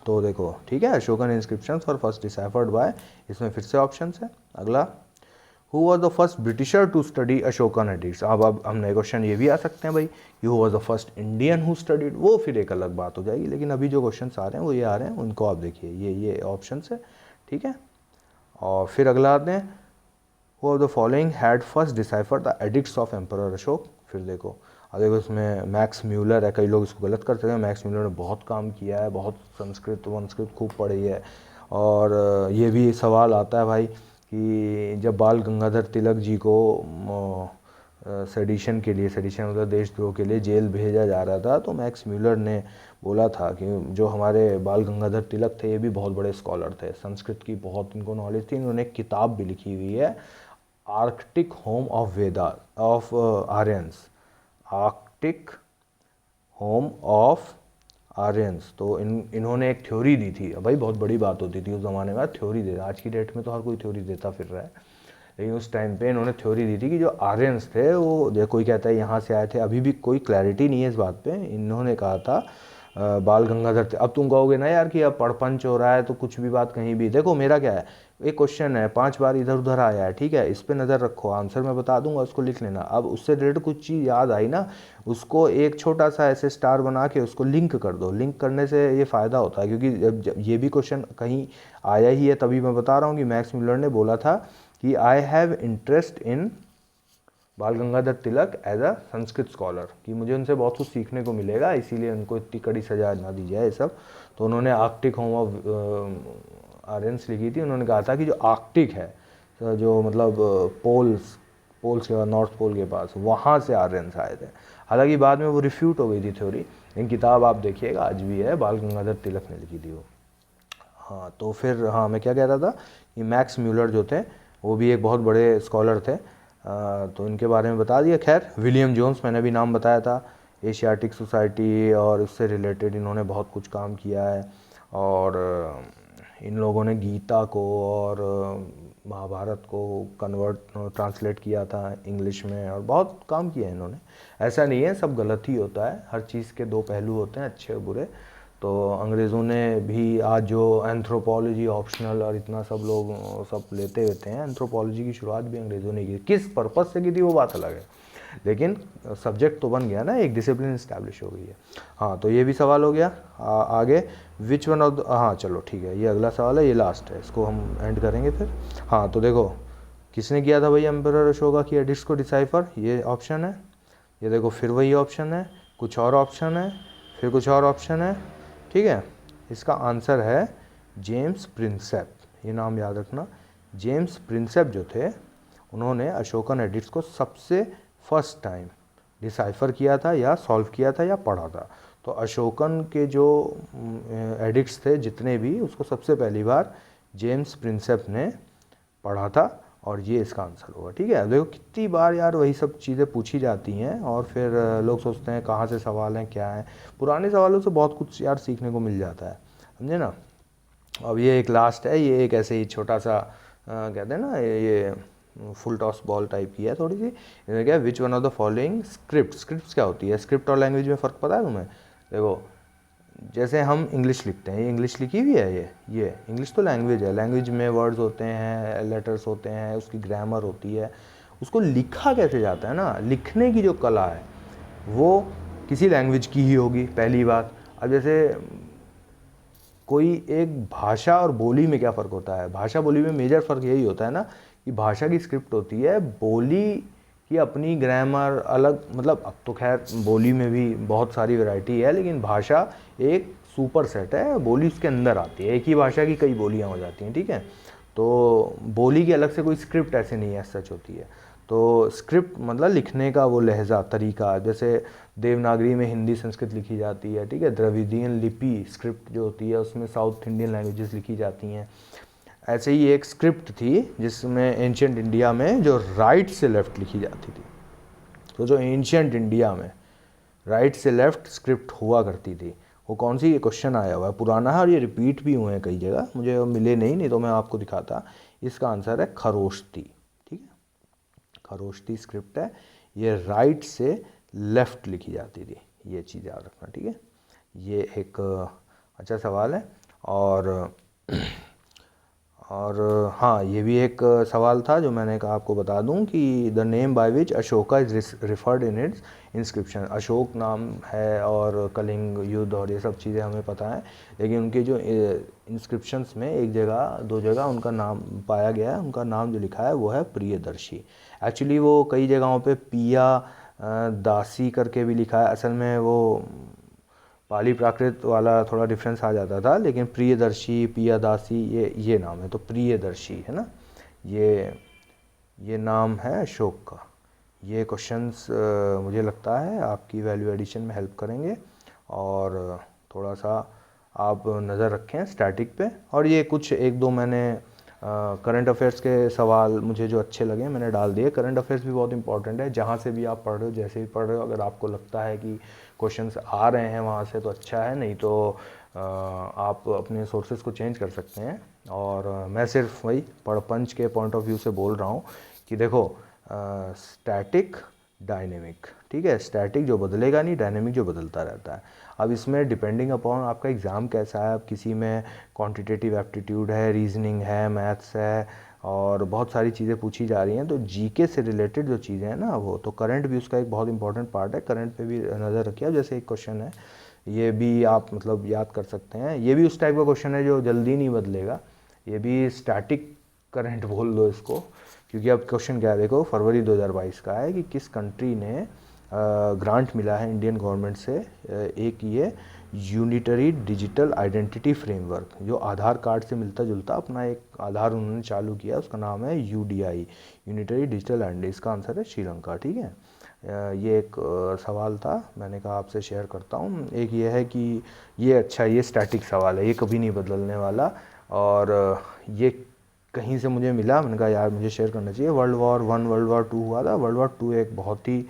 A: तो देखो ठीक है, अशोकन इंस्क्रिप्शंस और फर्स्ट डिसाइफर्ड बाय, इसमें फिर से ऑप्शंस है। अगला, who was the first Britisher to study Ashokan edicts. अब हम नए क्वेश्चन ये भी आ सकते हैं भाई कि who was the first Indian who studied, वो फिर एक अलग बात हो जाएगी, लेकिन अभी जो क्वेश्चन आ रहे हैं वो ये आ रहे हैं, उनको आप देखिए, ये ऑप्शन है, ठीक है। और फिर अगला आते हैं, who of the following had first decipher the addicts of emperor Ashok. फिर देखो देखो इसमें मैक्स म्यूलर है, कई लोग इसको गलत करते हैं, मैक्स म्यूलर ने बहुत काम किया है, बहुत संस्कृत खूब पढ़ी है। और ये भी सवाल आता है भाई कि जब बाल गंगाधर तिलक जी को सेडिशन मतलब देशद्रोह के लिए जेल भेजा जा रहा था, तो मैक्स म्यूलर ने बोला था कि जो हमारे बाल गंगाधर तिलक थे ये भी बहुत बड़े स्कॉलर थे, संस्कृत की बहुत इनको नॉलेज थी, इन्होंने एक किताब भी लिखी हुई है, Arctic home of Veda of Aryans, Arctic home of Aryans. तो इन्होंने एक थ्योरी दी थी, भाई बहुत बड़ी बात होती थी उस ज़माने में थ्योरी दे, आज की डेट में तो हर कोई थ्योरी देता फिर रहा है, लेकिन उस टाइम पे इन्होंने थ्योरी दी थी कि जो आर्यंस थे वो, जो कोई कहता है यहाँ से आए थे, अभी भी कोई क्लैरिटी नहीं है इस बात पे। इन्होंने कहा था बाल गंगाधर, अब तुम कहोगे ना यार कि अब पड़पंच हो रहा है तो कुछ भी बात कहीं भी, देखो मेरा क्या है, एक क्वेश्चन है 5 बार इधर उधर आया है, ठीक है, इस पे नज़र रखो, आंसर मैं बता दूंगा, उसको लिख लेना। अब उससे रिलेटेड कुछ चीज़ याद आई ना, उसको एक छोटा सा ऐसे स्टार बना के उसको लिंक कर दो, लिंक करने से ये फ़ायदा होता है, क्योंकि जब ये भी क्वेश्चन कहीं आया ही है, तभी मैं बता रहा हूँ कि मैक्स म्यूलर ने बोला था कि आई हैव इंटरेस्ट इन बाल Gangadhar Tilak as a Sanskrit scholar, कि मुझे उनसे बहुत कुछ सीखने को मिलेगा, इसीलिए उनको इतनी कड़ी सजा ना दी जाए ये सब। तो उन्होंने आर्कटिक होम ऑफ आर्यंस लिखी थी, उन्होंने कहा था कि जो आर्कटिक है, जो मतलब पोल्स के बाद नॉर्थ पोल के पास, वहाँ से आर्यंस आए थे। हालांकि बाद में वो रिफ्यूट हो गई थी थ्योरी, लेकिन किताब आप देखिएगा आज भी है, बाल गंगाधर तिलक ने लिखी थी वो। हाँ तो फिर हाँ मैं क्या कह रहा था कि मैक्स म्यूलर जो थे वो भी एक बहुत बड़े स्कॉलर थे, तो इनके बारे में बता दिया। खैर, विलियम जोन्स मैंने भी नाम बताया था, एशियाटिक सोसाइटी और उससे रिलेटेड इन्होंने बहुत कुछ काम किया है। और इन लोगों ने गीता को और महाभारत को ट्रांसलेट किया था इंग्लिश में, और बहुत काम किया है इन्होंने। ऐसा नहीं है सब गलत ही होता है, हर चीज़ के दो पहलू होते हैं, अच्छे और बुरे। तो अंग्रेज़ों ने भी आज जो एंथ्रोपोलॉजी ऑप्शनल और इतना सब लोग सब लेते रहते हैं, एंथ्रोपोलॉजी की शुरुआत भी अंग्रेज़ों ने की। किस पर्पज़ से की थी वो बात अलग है, लेकिन सब्जेक्ट तो बन गया ना, एक डिसिप्लिन इस्टेब्लिश हो गई है। हाँ, तो ये भी सवाल हो गया। आगे विच वन ऑफ हाँ चलो ठीक है, ये अगला सवाल है, ये लास्ट है, इसको हम एंड करेंगे फिर। हाँ, तो देखो किसने किया था भाई एम्परर अशोका की एडिक्ट्स को डिसाइफर, ये ऑप्शन है। ये देखो फिर वही ऑप्शन है, कुछ और ऑप्शन है, फिर कुछ और ऑप्शन है, ठीक है। इसका आंसर है जेम्स प्रिंसेप, ये नाम याद रखना। जेम्स प्रिंसेप जो थे, उन्होंने अशोकन एडिक्ट्स को सबसे फर्स्ट टाइम डिसाइफर किया था, या सॉल्व किया था, या पढ़ा था। तो अशोकन के जो एडिक्ट्स थे जितने भी, उसको सबसे पहली बार जेम्स प्रिंसेप ने पढ़ा था, और ये इसका आंसर होगा। ठीक है, देखो कितनी बार यार वही सब चीज़ें पूछी जाती हैं, और फिर लोग सोचते हैं कहाँ से सवाल हैं, क्या है। पुराने सवालों से बहुत कुछ यार सीखने को मिल जाता है, समझे ना। अब ये एक लास्ट है, ये एक ऐसे ही छोटा सा कहते हैं ना, ये फुल टॉस बॉल टाइप की है थोड़ी सी। इसमें क्या है, which one of the following script क्या होती है, स्क्रिप्ट और लैंग्वेज में फ़र्क पता है तुम्हें। देखो जैसे हम इंग्लिश लिखते हैं, ये इंग्लिश लिखी हुई है, ये इंग्लिश तो लैंग्वेज है, लैंग्वेज में वर्ड्स होते हैं, लेटर्स होते हैं, उसकी ग्रामर होती है। उसको लिखा कैसे जाता है ना, लिखने की जो कला है वो किसी लैंग्वेज की ही होगी, पहली बात। अब जैसे कोई एक भाषा और बोली में क्या फ़र्क होता है, भाषा बोली में मेजर फ़र्क यही होता है ना कि भाषा की स्क्रिप्ट होती है, बोली की अपनी ग्रामर अलग। मतलब अब तो खैर बोली में भी बहुत सारी वैरायटी है, लेकिन भाषा एक सुपर सेट है, बोली उसके अंदर आती है, एक ही भाषा की कई बोलियाँ हो जाती हैं, ठीक है। तो बोली की अलग से कोई स्क्रिप्ट ऐसे नहीं है, सच होती है। तो स्क्रिप्ट मतलब लिखने का वो लहजा तरीका, जैसे देवनागरी में हिंदी संस्कृत लिखी जाती है, ठीक है। द्रविडियन लिपि स्क्रिप्ट जो होती है उसमें साउथ इंडियन लैंग्वेजेस लिखी जाती हैं। ऐसे ही एक स्क्रिप्ट थी जिसमें एंशियंट इंडिया में जो राइट से लेफ़्ट लिखी जाती थी। तो जो एंशियंट इंडिया में राइट से लेफ़्ट स्क्रिप्ट हुआ करती थी, वो कौन सी, ये क्वेश्चन आया हुआ है, पुराना है और ये रिपीट भी हुए हैं कई जगह, मुझे मिले नहीं तो मैं आपको दिखाता। इसका आंसर है खरोष्टी, ठीक है। खरोष्टी स्क्रिप्ट है, ये राइट से लेफ़्ट लिखी जाती थी, ये चीज़ याद रखना, ठीक है। ये एक अच्छा सवाल है। और हाँ, ये भी एक सवाल था जो मैंने कहा आपको बता दूं कि the name by which Ashoka is referred in its inscription. Ashok नाम है और कलिंग युद्ध और ये सब चीज़ें हमें पता है, लेकिन उनके जो इंस्क्रिप्शंस में एक जगह दो जगह उनका नाम पाया गया है, उनका नाम जो लिखा है वो है प्रियदर्शी। एक्चुअली वो कई जगहों पे पिया दासी करके भी लिखा है, असल में वो पाली प्राकृत वाला थोड़ा डिफरेंस आ जाता था, लेकिन प्रियदर्शी पियादासी ये नाम है, तो प्रियदर्शी है ना, ये नाम है अशोक का। ये क्वेश्चंस मुझे लगता है आपकी वैल्यू एडिशन में हेल्प करेंगे, और थोड़ा सा आप नज़र रखें स्टैटिक पे। और ये कुछ एक दो मैंने करंट अफेयर्स के सवाल मुझे जो अच्छे लगे मैंने डाल दिए। करंट अफेयर्स भी बहुत इंपॉर्टेंट है, जहाँ से भी आप पढ़ रहे हो, जैसे भी पढ़ रहे हो, अगर आपको लगता है कि क्वेश्चंस आ रहे हैं वहाँ से तो अच्छा है, नहीं तो आप अपने सोर्सेज को चेंज कर सकते हैं। और मैं सिर्फ वही पढ़पंच के पॉइंट ऑफ व्यू से बोल रहा हूँ कि देखो स्टैटिक डायनेमिक, ठीक है। स्टैटिक जो बदलेगा नहीं, डायनेमिक जो बदलता रहता है। अब इसमें डिपेंडिंग अपॉन आपका एग्ज़ाम कैसा है, अब किसी में क्वांटिटेटिव एप्टीट्यूड है, रीजनिंग है, मैथ्स है, और बहुत सारी चीज़ें पूछी जा रही हैं, तो जीके से रिलेटेड जो चीज़ें हैं ना वो तो करंट भी उसका एक बहुत इंपॉर्टेंट पार्ट है। करंट पे भी नज़र रखिए। अब जैसे एक क्वेश्चन है, ये भी आप मतलब याद कर सकते हैं, ये भी उस टाइप का क्वेश्चन है जो जल्दी नहीं बदलेगा, ये भी स्टैटिक करंट बोल दो इसको। क्योंकि अब क्वेश्चन क्या है, देखो फरवरी 2022 का है कि किस कंट्री ने ग्रांट मिला है इंडियन गवर्नमेंट से एक ये यूनिटरी डिजिटल आइडेंटिटी फ्रेमवर्क, जो आधार कार्ड से मिलता जुलता अपना एक आधार उन्होंने चालू किया, उसका नाम है यूडीआई, यूनिटरी डिजिटल आइडेंटिटी। इसका आंसर है श्रीलंका, ठीक है। ये एक सवाल था, मैंने कहा आपसे शेयर करता हूँ। एक ये है कि ये अच्छा, ये स्टैटिक सवाल है, ये कभी नहीं बदलने वाला, और ये कहीं से मुझे मिला, मैंने कहा यार मुझे शेयर करना चाहिए। वर्ल्ड वॉर 1 वर्ल्ड वॉर 2 हुआ था। वर्ल्ड वॉर 2 एक बहुत ही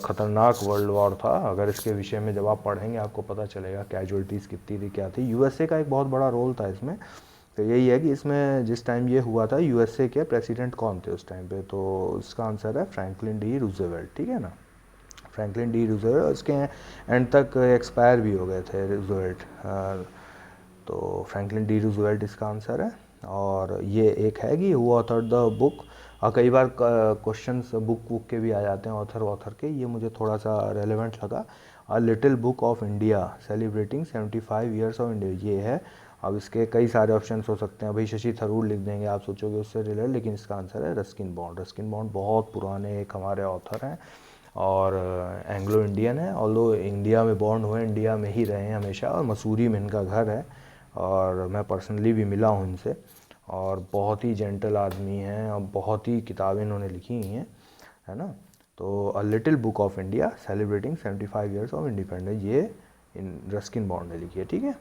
A: ख़तरनाक वर्ल्ड वॉर था। अगर इसके विषय में जब आप पढ़ेंगे आपको पता चलेगा कैजुअलिटीज़ कितनी थी, क्या थी। यूएसए का एक बहुत बड़ा रोल था इसमें। तो यही है कि इसमें जिस टाइम ये हुआ था, यूएसए के प्रेसिडेंट कौन थे उस टाइम पे, तो इसका आंसर है फ्रैंकलिन डी रूजवेल्ट, ठीक है ना। फ्रैंकलिन डी रूजवेल्ट, उसके एंड तक एक्सपायर भी हो गए थे रूजवेल्ट। तो फ्रैंकलिन डी रूजवेल्ट इसका आंसर है। और ये एक है कि हु ऑथर द बुक। और कई बार क्वेश्चंस बुक के भी आ जाते हैं, ऑथर के। ये मुझे थोड़ा सा रेलेवेंट लगा। A little book of India celebrating 75 years of India, ये है। अब इसके कई सारे ऑप्शन हो सकते हैं। भाई शशि थरूर लिख देंगे, आप सोचोगे उससे रिलेटेड, लेकिन इसका आंसर है रस्किन बॉन्ड। रस्किन बॉन्ड बहुत पुराने एक हमारे ऑथर हैं और एंग्लो इंडियन है। ऑल्दो इंडिया में बॉर्न हुए, इंडिया में ही रहे हैं हमेशा, और मसूरी में इनका घर है। और मैं पर्सनली भी मिला हूँ इनसे, और बहुत ही जेंटल आदमी हैं और बहुत ही किताबें इन्होंने लिखी हुई हैं, है ना। तो a little book of India celebrating 75 years of independence, ये रस्किन बॉन्ड ने लिखी है, ठीक है।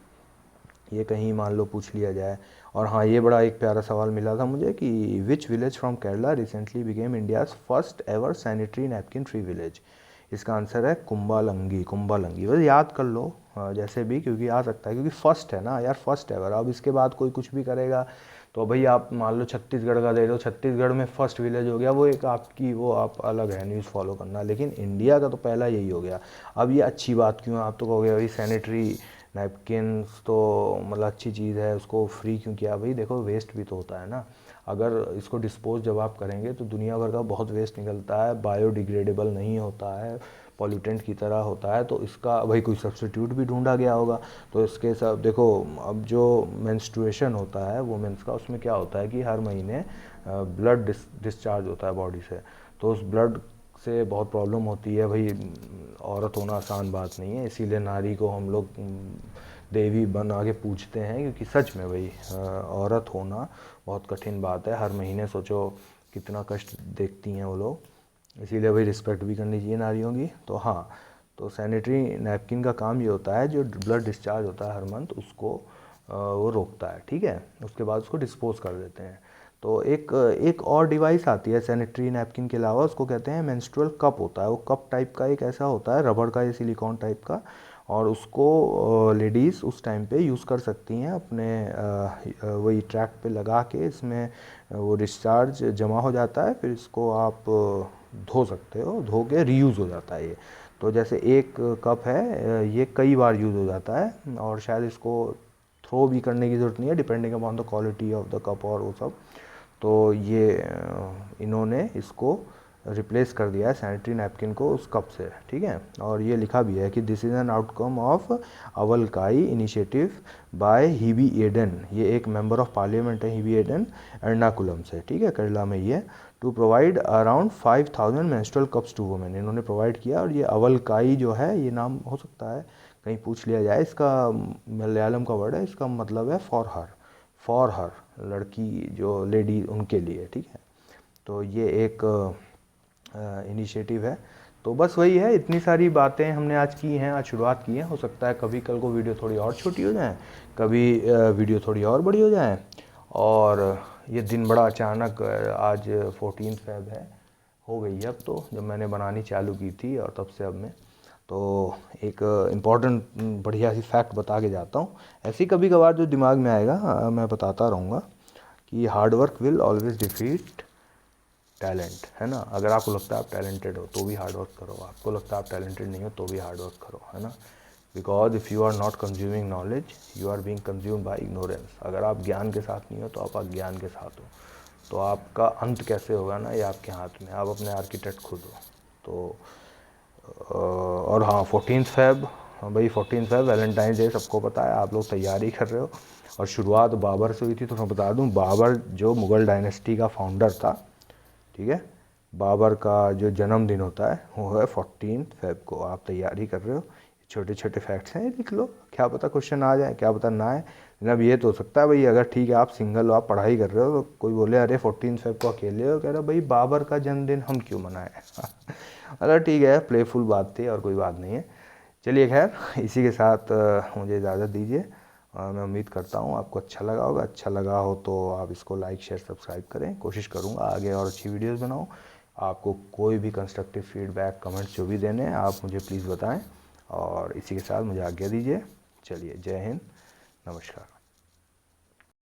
A: ये कहीं मान लो पूछ लिया जाए। और हाँ, ये बड़ा एक प्यारा सवाल मिला था मुझे कि which village from Kerala recently became India's first ever sanitary napkin free village. इसका आंसर है कुंबालंगी। कुंबालंगी बस याद कर लो जैसे भी, क्योंकि आ सकता है, क्योंकि फर्स्ट है ना यार, फर्स्ट एवर। अब इसके बाद कोई कुछ भी करेगा तो भाई आप मान लो छत्तीसगढ़ का दे दो, छत्तीसगढ़ में फर्स्ट विलेज हो गया, वो एक आपकी वो आप अलग है न्यूज़ फॉलो करना, लेकिन इंडिया का तो पहला यही हो गया। अब ये अच्छी बात क्यों है, आप तो कहोगे भाई सैनिटरी नैपकिन्स तो मतलब अच्छी चीज़ है, उसको फ्री क्यों किया। भाई देखो वेस्ट भी तो होता है ना, अगर इसको डिस्पोज जब आप करेंगे तो दुनिया भर का बहुत वेस्ट निकलता है, बायोडिग्रेडेबल नहीं होता है, पॉल्यूटेंट की तरह होता है। तो इसका भाई कोई सब्स्टिट्यूट भी ढूंढा गया होगा। तो इसके सब देखो, अब जो मेंस्ट्रुएशन होता है वुमेंस का, उसमें क्या होता है कि हर महीने ब्लड डिस्चार्ज होता है बॉडी से। तो उस ब्लड से बहुत प्रॉब्लम होती है भाई। औरत होना आसान बात नहीं है, इसीलिए नारी को हम लोग देवी बना के पूजते हैं, क्योंकि सच में भाई औरत होना बहुत कठिन बात है। हर महीने सोचो कितना कष्ट देखती हैं वो लोग, इसीलिए भाई रिस्पेक्ट भी करनी चाहिए नारियों की। तो हाँ, तो सैनिटरी नैपकिन का काम ये होता है, जो ब्लड डिस्चार्ज होता है हर मंथ उसको वो रोकता है, ठीक है। उसके बाद उसको डिस्पोज कर देते हैं। तो एक और डिवाइस आती है सैनिटरी नैपकिन के अलावा, उसको कहते हैं मेंस्ट्रुअल कप होता है। वो कप टाइप का एक ऐसा होता है, रबड़ का या सिलिकॉन टाइप का, और उसको लेडीज़ उस टाइम पे यूज़ कर सकती हैं अपने वही ट्रैक पे लगा के। इसमें वो डिस्चार्ज जमा हो जाता है, फिर इसको आप धो सकते हो, धो के रीयूज़ हो जाता है ये। तो जैसे एक कप है, ये कई बार यूज़ हो जाता है, और शायद इसको थ्रो भी करने की ज़रूरत नहीं है, depending upon the quality of the cup और वो सब। तो ये इन्होंने इसको रिप्लेस कर दिया है सैनिटरी नैपकिन को उस कप से, ठीक है। और ये लिखा भी है कि this is an outcome of Avalkayi initiative by Hibi Eden. ये एक मेंबर ऑफ पार्लियामेंट है, हिबी एडन, एर्नाकुलम से, ठीक है, केरला में ये। To provide around 5000 menstrual cups to women, इन्होंने प्रोवाइड किया। और ये अवलकाई जो है, ये नाम हो सकता है कहीं पूछ लिया जाए, इसका मलयालम का वर्ड है, इसका मतलब है फॉर हर, लड़की जो लेडी उनके लिए, ठीक है। तो ये एक इनिशिएटिव है। तो बस वही है, इतनी सारी बातें हमने आज की हैं, आज शुरुआत की है। हो सकता है कभी कल को वीडियो थोड़ी और छोटी हो जाए, कभी वीडियो थोड़ी और बड़ी हो जाए। और ये दिन बड़ा अचानक, आज 14 फेब है, हो गई है अब तो, जब मैंने बनानी चालू की थी और तब से अब में। तो एक इम्पॉर्टेंट बढ़िया सी फैक्ट बता के जाता हूँ, ऐसी कभी कभार जो दिमाग में आएगा मैं बताता रहूँगा, कि hard work will always defeat talent, है ना। अगर आपको लगता है आप टैलेंटेड हो तो भी हार्ड वर्क करो, आपको लगता है आप टैलेंटेड नहीं हो तो भी हार्ड वर्क करो, है ना। Because if you are not consuming knowledge, you are being consumed by ignorance. अगर आप ज्ञान के साथ नहीं हो तो आप अज्ञान के साथ हो। तो आपका अंत कैसे होगा ना, ये आपके हाथ में, आप अपने आर्किटेक्ट खुद हो। तो और हाँ, 14 फेब, भाई 14 फेब वैलेंटाइन डे सबको पता है, आप लोग तैयारी कर रहे हो। और शुरुआत बाबर से हुई थी, तो मैं बता दूं, बाबर जो मुग़ल डायनेस्टी का फाउंडर था, ठीक है, बाबर का जो जन्मदिन होता है वो है 14 फेब को। आप तैयारी कर रहे हो, छोटे छोटे फैक्ट्स हैं, लिख लो, क्या पता क्वेश्चन आ जाए, क्या पता ना आए। लेकिन अब ये तो हो सकता है भाई, अगर ठीक है आप सिंगल हो, आप पढ़ाई कर रहे हो, तो कोई बोले अरे 14 फेब को अकेले हो, कह रहे भाई बाबर का जन्मदिन हम क्यों मनाएं। अरे ठीक है, प्लेफुल बात थी और कोई बात नहीं है। चलिए खैर, इसी के साथ मुझे इजाज़त दीजिए, मैं उम्मीद करता हूँ आपको अच्छा लगा होगा। अच्छा लगा हो तो आप इसको लाइक शेयर सब्सक्राइब करें। कोशिश करूँगा आगे और अच्छी वीडियोस बनाऊँ। आपको कोई भी कंस्ट्रक्टिव फीडबैक कमेंट्स जो भी देने हैं आप मुझे प्लीज़ बताएं। और इसी के साथ मुझे आज्ञा दीजिए। चलिए, जय हिंद, नमस्कार।